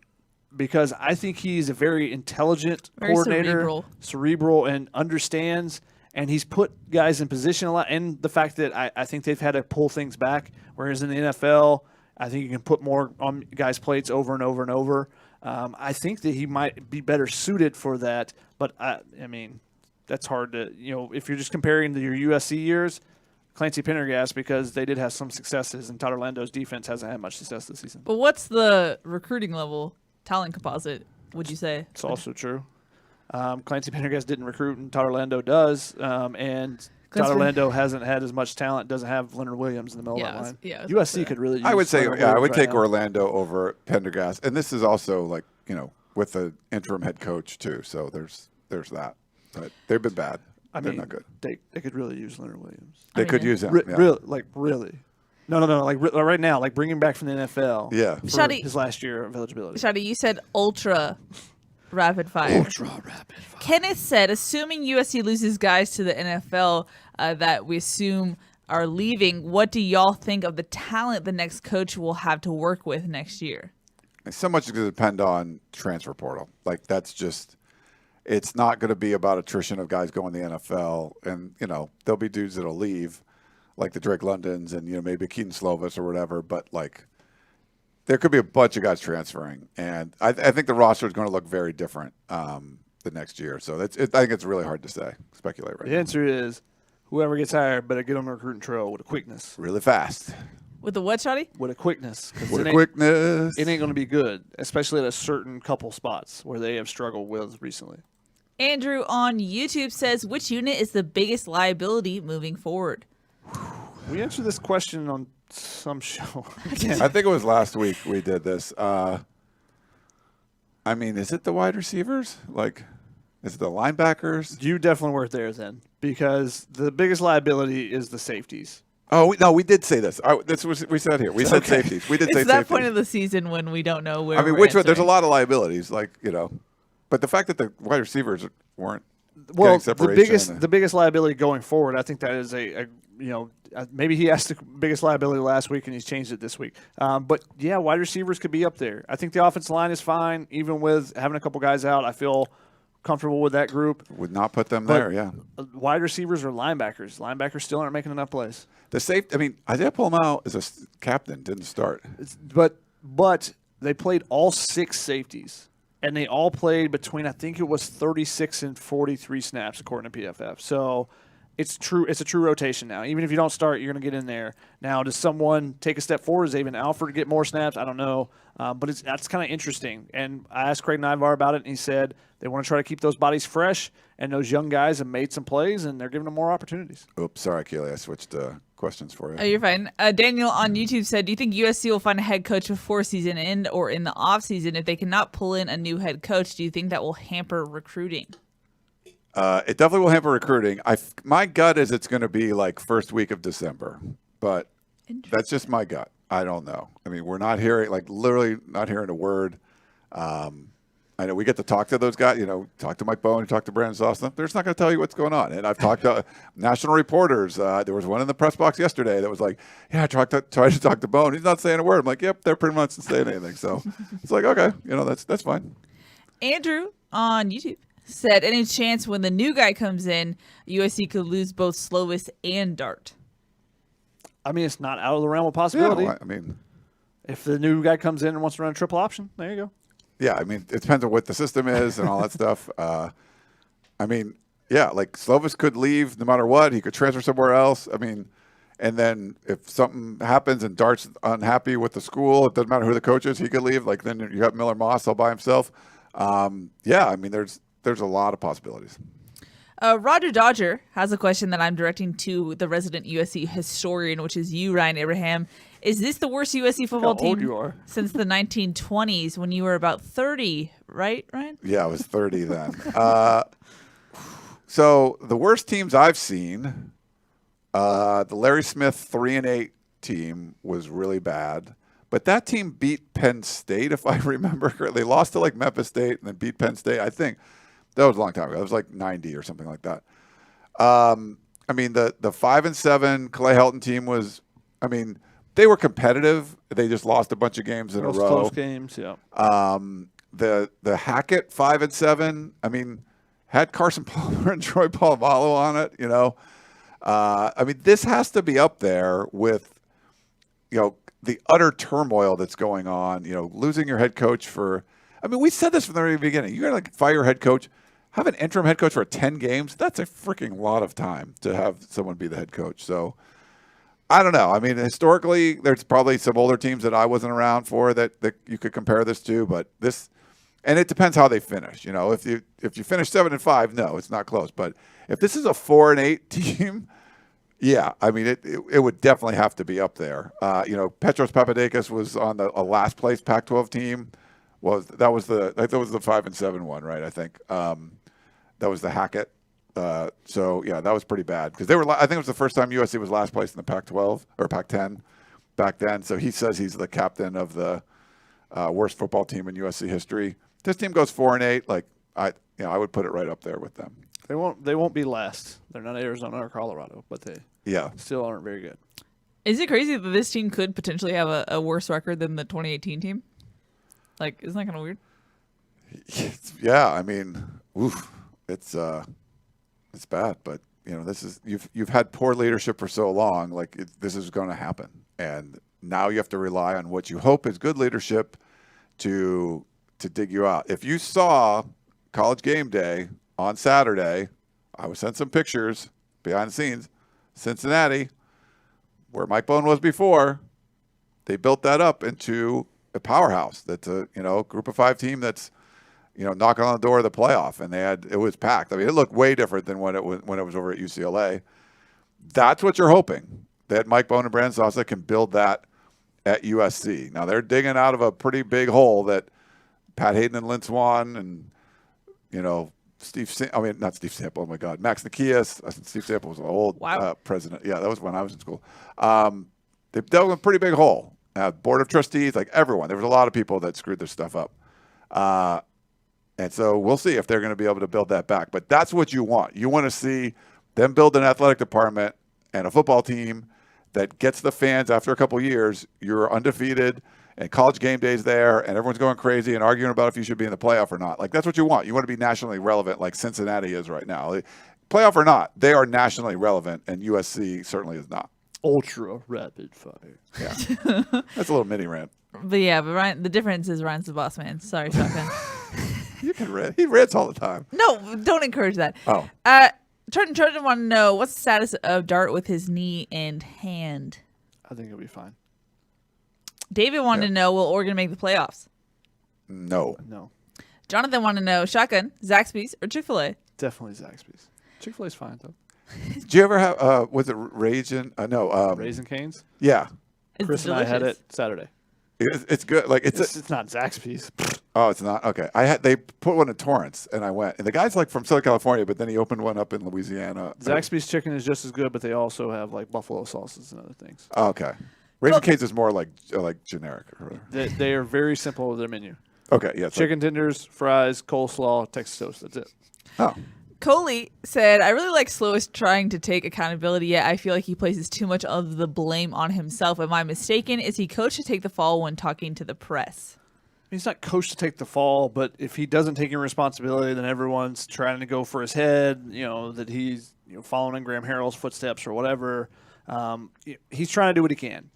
because I think he's a very intelligent coordinator, cerebral, and understands – and he's put guys in position a lot. And the fact that I think they've had to pull things back, whereas in the NFL, I think you can put more on guys' plates over and over and over. I think that he might be better suited for that. But, I mean, that's hard to – if you're just comparing your USC years, Clancy Pendergast, because they did have some successes, and Todd Orlando's defense hasn't had much success this season. But what's the recruiting level talent composite, would you say? It's also true. Clancy Pendergast didn't recruit, and Todd Orlando does. And Todd Orlando hasn't had as much talent, doesn't have Leonard Williams in the middle of that line. Yeah, USC could really use I would say, I would take now. Orlando over Pendergast. And this is also like, with the interim head coach too. So there's that. But they've been bad. They're not good. They could really use Leonard Williams. They could use him. Really. No. Like right now, like bring him back from the NFL. Yeah. For his last year of eligibility. Shadi, you said ultra rapid fire. Ultra rapid fire. Kenneth said, assuming USC loses guys to the NFL that we assume are leaving, what do y'all think of the talent the next coach will have to work with next year? So much is going to depend on transfer portal. Like that's just, it's not going to be about attrition of guys going to the NFL. And, there'll be dudes that'll leave, like the Drake Londons and, maybe Kedon Slovis or whatever. But, like, there could be a bunch of guys transferring. And I think the roster is going to look very different the next year. So I think it's really hard to speculate right now. The answer is whoever gets hired better get on the recruiting trail with a quickness. Really fast. With the what, Shadi? With a quickness. With a quickness. It ain't going to be good, especially at a certain couple spots where they have struggled with recently. Andrew on YouTube says, which unit is the biggest liability moving forward? We answered this question on some show. I think it was last week we did this. Is it the wide receivers? Like, is it the linebackers? You definitely weren't there then because the biggest liability is the safeties. Oh, no, we did say this. That's what we said here. We said safeties. We did say it's safeties. that point of the season when we don't know where which one? There's a lot of liabilities, but the fact that the wide receivers weren't getting separation. The biggest liability going forward, I think that is maybe he asked the biggest liability last week and he's changed it this week. But yeah, wide receivers could be up there. I think the offensive line is fine, even with having a couple guys out. I feel comfortable with that group. Would not put them there, yeah. Wide receivers or linebackers. Linebackers still aren't making enough plays. Isaiah Palomau is a captain, didn't start. But they played all 6 safeties, and they all played between, I think it was 36 and 43 snaps, according to PFF. So it's true. It's a true rotation now. Even if you don't start, you're going to get in there. Now, does someone take a step forward? Does Avon Alford get more snaps? I don't know. But that's kind of interesting. And I asked Craig Nivar about it, and he said they want to try to keep those bodies fresh, and those young guys have made some plays, and they're giving them more opportunities. Oops, sorry, Keely. I switched questions for you. Oh, you're fine. Daniel on YouTube said, do you think USC will find a head coach before season end or in the offseason? If they cannot pull in a new head coach, do you think that will hamper recruiting? It definitely will hamper recruiting. My gut is it's going to be like first week of December, but that's just my gut. I don't know. We're not hearing, literally not hearing a word. I know we get to talk to those guys, talk to Mike Bowen, talk to Brandon Sosna. They're just not going to tell you what's going on. And I've talked to national reporters. There was one in the press box yesterday that was like, yeah, I tried to talk to Bowen. He's not saying a word. I'm like, yep, they're pretty much not saying anything. So it's like, okay, that's fine. Andrew on YouTube said, any chance when the new guy comes in, USC could lose both Slovis and Dart? It's not out of the realm of possibility. Yeah, if the new guy comes in and wants to run a triple option, there you go. Yeah, it depends on what the system is and all that stuff. Slovis could leave no matter what. He could transfer somewhere else. And then if something happens and Dart's unhappy with the school, it doesn't matter who the coach is, he could leave. Then you got Miller Moss all by himself. There's a lot of possibilities. Roger Dodger has a question that I'm directing to the resident USC historian, which is you, Ryan Abraham. Is this the worst USC football team since the 1920s when you were about 30, right, Ryan? Yeah, I was 30 then. So the worst teams I've seen, the Larry Smith 3-8 team was really bad. But that team beat Penn State, if I remember correctly. They lost to Memphis State and then beat Penn State, I think. That was a long time ago. It was 90 or something like that. The 5-7 Clay Helton team was I mean, they were competitive. They just lost a bunch of games in a row. Close games, yeah. The Hackett 5-7. I mean, had Carson Palmer and Troy Polamalu on it. You know, I mean, this has to be up there with, you know, the utter turmoil that's going on. You know, losing your head coach for. I mean, we said this from the very beginning. You got to like fire your head coach. Have an interim head coach for 10 games. That's a freaking lot of time to have someone be the head coach. So I don't know. I mean, historically, there's probably some older teams that I wasn't around for that you could compare this to, but this, and it depends how they finish. You know, if you finish 7-5, no, it's not close. But if this is a 4-8 team, yeah, I mean, it would definitely have to be up there. You know, Petros Papadakis was on a last place Pac-12 team. That was the 5-7 one, right? I think. That was the Hackett. So yeah, that was pretty bad because they were. I think it was the first time USC was last place in the Pac-12 or Pac-10 back then. So he says he's the captain of the worst football team in USC history. This team goes 4-8. Like I would put it right up there with them. They won't be last. They're not Arizona or Colorado, but they still aren't very good. Is it crazy that this team could potentially have a worse record than the 2018 team? Like, isn't that kind of weird? Yeah, I mean, oof. It's bad, but you know this is you've had poor leadership for so long. Like this is going to happen, and now you have to rely on what you hope is good leadership to dig you out. If you saw College Game Day on Saturday, I would send some pictures behind the scenes. Cincinnati, where Mike Bohn was before, they built that up into a powerhouse. That's a group of 5 team that's. Knocking on the door of the playoff, and it was packed. I mean, it looked way different than when it was over at UCLA. That's what you're hoping, that Mike Bohn and Brandon Sosa can build that at USC. Now they're digging out of a pretty big hole that Pat Hayden and Lynn Swann and not Steve Sample. Oh my God, Max Nikias. Steve Sample was an old president. Yeah, that was when I was in school. They dealt with a pretty big hole. Board of trustees, like everyone. There was a lot of people that screwed this stuff up. And so we'll see if they're going to be able to build that back. But that's what you want. You want to see them build an athletic department and a football team that gets the fans after a couple years. You're undefeated, and College Game Day's there, and everyone's going crazy and arguing about if you should be in the playoff or not. Like, that's what you want. You want to be nationally relevant like Cincinnati is right now. Playoff or not, they are nationally relevant, and USC certainly is not. Ultra rapid fire. Yeah. That's a little mini rant. But Ryan, the difference is Ryan's the boss man. Sorry, Shotgun. You can rant. He rants all the time. No, don't encourage that. Oh. Trojan want to know what's the status of Dart with his knee and hand. I think he'll be fine. David wanted to know, will Oregon make the playoffs? No. Jonathan wanted to know, Shotgun, Zaxby's, or Chick-fil-A? Definitely Zaxby's. Chick-fil-A's fine, though. Did you ever have, was it Raisin? Raisin Cane's? Yeah. It's Chris delicious. and I had it Saturday. It's good. Like it's not Zaxby's. Oh, it's not? Okay. They put one in Torrance, and I went. And the guy's like from Southern California, but then he opened one up in Louisiana. Zaxby's chicken is just as good, but they also have like buffalo sauces and other things. Oh, okay. Raisin Cane's is more like generic. They are very simple with their menu. Okay, yeah. Chicken tenders, fries, coleslaw, Texas toast. That's it. Oh. Coley said, I really like Slovis trying to take accountability, yet I feel like he places too much of the blame on himself. Am I mistaken? Is he coached to take the fall when talking to the press? He's not coached to take the fall, but if he doesn't take any responsibility, then everyone's trying to go for his head, that he's following in Graham Harrell's footsteps or whatever. He's trying to do what he can.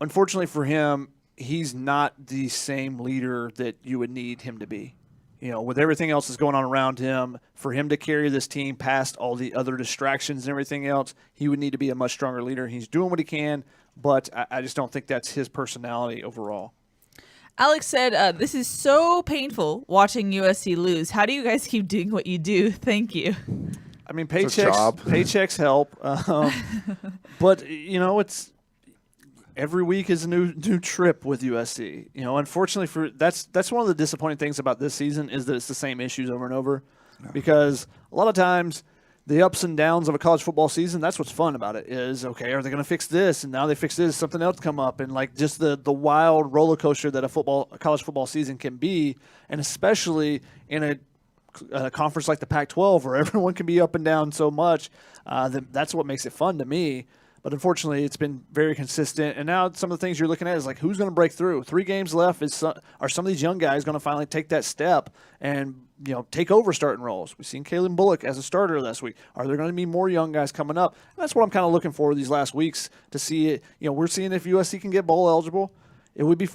Unfortunately for him, he's not the same leader that you would need him to be. With everything else that's going on around him, for him to carry this team past all the other distractions and everything else, he would need to be a much stronger leader. He's doing what he can, but I just don't think that's his personality overall. Alex said, this is so painful watching USC lose. How do you guys keep doing what you do? Thank you. I mean, paychecks help. But, it's every week is a new trip with USC. Unfortunately that's one of the disappointing things about this season is that it's the same issues over and over. No. Because a lot of times the ups and downs of a college football season, that's what's fun about it is, okay, are they going to fix this? And now they fix this, something else come up. And like just the wild roller coaster that a college football season can be. And especially in a conference like the Pac-12 where everyone can be up and down so much, that's what makes it fun to me. But unfortunately, it's been very consistent. And now some of the things you're looking at is like, who's going to break through? 3 games left. Are some of these young guys going to finally take that step and take over starting roles? We've seen Kalen Bullock as a starter last week. Are there going to be more young guys coming up? And that's what I'm kind of looking for these last weeks to see it. We're seeing if USC can get bowl eligible. It would be,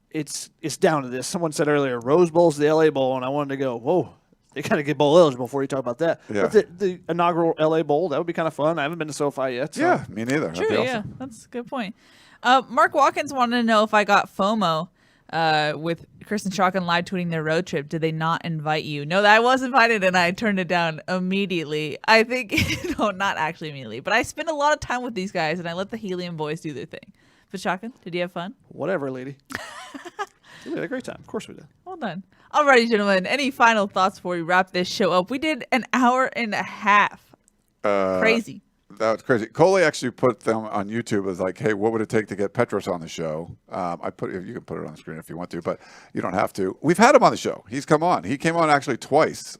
it's down to this. Someone said earlier, Rose Bowl's the LA Bowl, and I wanted to go, whoa. They kind of get bowl eligible before you talk about that. Yeah. But the inaugural LA Bowl, that would be kind of fun. I haven't been to SoFi yet. So. Yeah, me neither. True, That'd be yeah. awesome. That's a good point. Mark Watkins wanted to know if I got FOMO with Chris and Shotgun live tweeting their road trip. Did they not invite you? No, I was invited, and I turned it down immediately. I think, no, not actually immediately. But I spent a lot of time with these guys, and I let the Helium boys do their thing. But Shotgun, did you have fun? Whatever, lady. We had a great time. Of course we did. Well done. Alrighty, gentlemen. Any final thoughts before we wrap this show up? We did an hour and a half. Crazy. That was crazy. Coley actually put them on YouTube as like, hey, what would it take to get Petros on the show? You can put it on the screen if you want to, but you don't have to. We've had him on the show. He's come on. He came on actually twice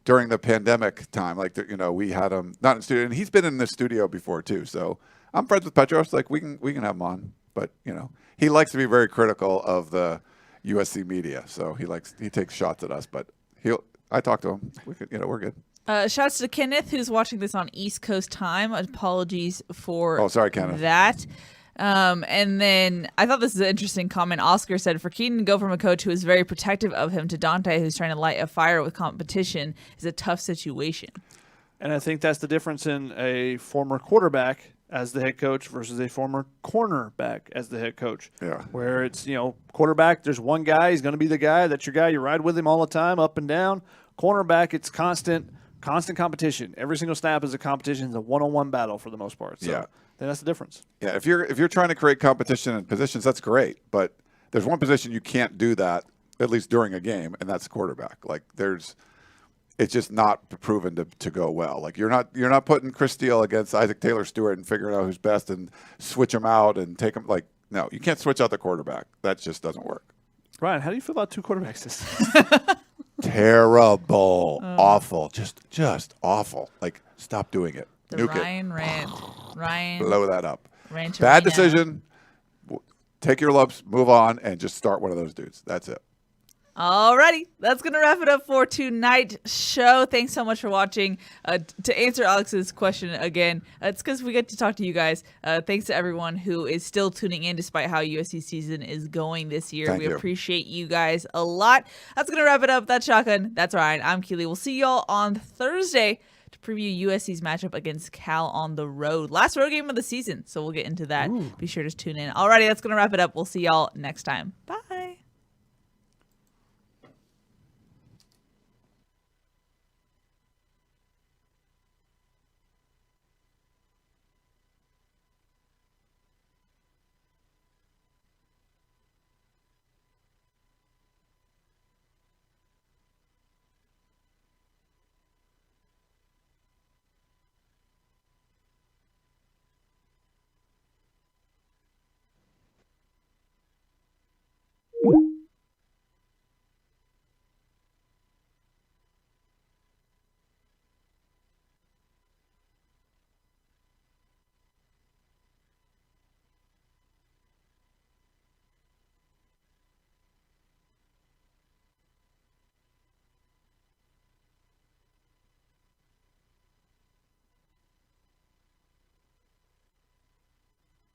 during the pandemic time. Like, we had him not in studio, and he's been in the studio before too. So I'm friends with Petros. Like, we can have him on, but he likes to be very critical of the USC media, so he takes shots at us. But I talk to him. We're good. Shouts to Kenneth, who's watching this on East Coast time. Apologies for Kenneth. that. And then I thought this is an interesting comment. Oscar said, for Kedon to go from a coach who is very protective of him to Donte, who's trying to light a fire with competition, is a tough situation. And I think that's the difference in a former quarterback as the head coach versus a former cornerback as the head coach. Yeah. Where it's, quarterback, there's one guy, he's going to be the guy, that's your guy, you ride with him all the time, up and down. Cornerback, it's constant competition. Every single snap is a competition. It's a one-on-one battle for the most part. So then that's the difference. Yeah, if you're trying to create competition in positions, that's great. But there's one position you can't do that, at least during a game, and that's quarterback. Like it's just not proven to go well. Like you're not putting Chris Steele against Isaac Taylor Stewart and figuring out who's best and switch them out and take them. Like, no, you can't switch out the quarterback. That just doesn't work. Ryan, how do you feel about 2 quarterback systems? Terrible, awful, just awful. Like, stop doing it. The Nuke Ryan, blow that up. Rancherina. Bad decision. Take your lumps, move on, and just start one of those dudes. That's it. Alrighty, that's going to wrap it up for tonight's show. Thanks so much for watching. To answer Alex's question again, it's because we get to talk to you guys. Thanks to everyone who is still tuning in despite how USC season is going this year. Thank we you. appreciate you guys a lot. That's going to wrap it up. That's Shotgun. That's Ryan. I'm Keely. We'll see y'all on Thursday to preview USC's matchup against Cal on the road. Last road game of the season, so we'll get into that. Be sure to tune in. Alrighty, that's going to wrap it up. We'll see y'all next time. Bye.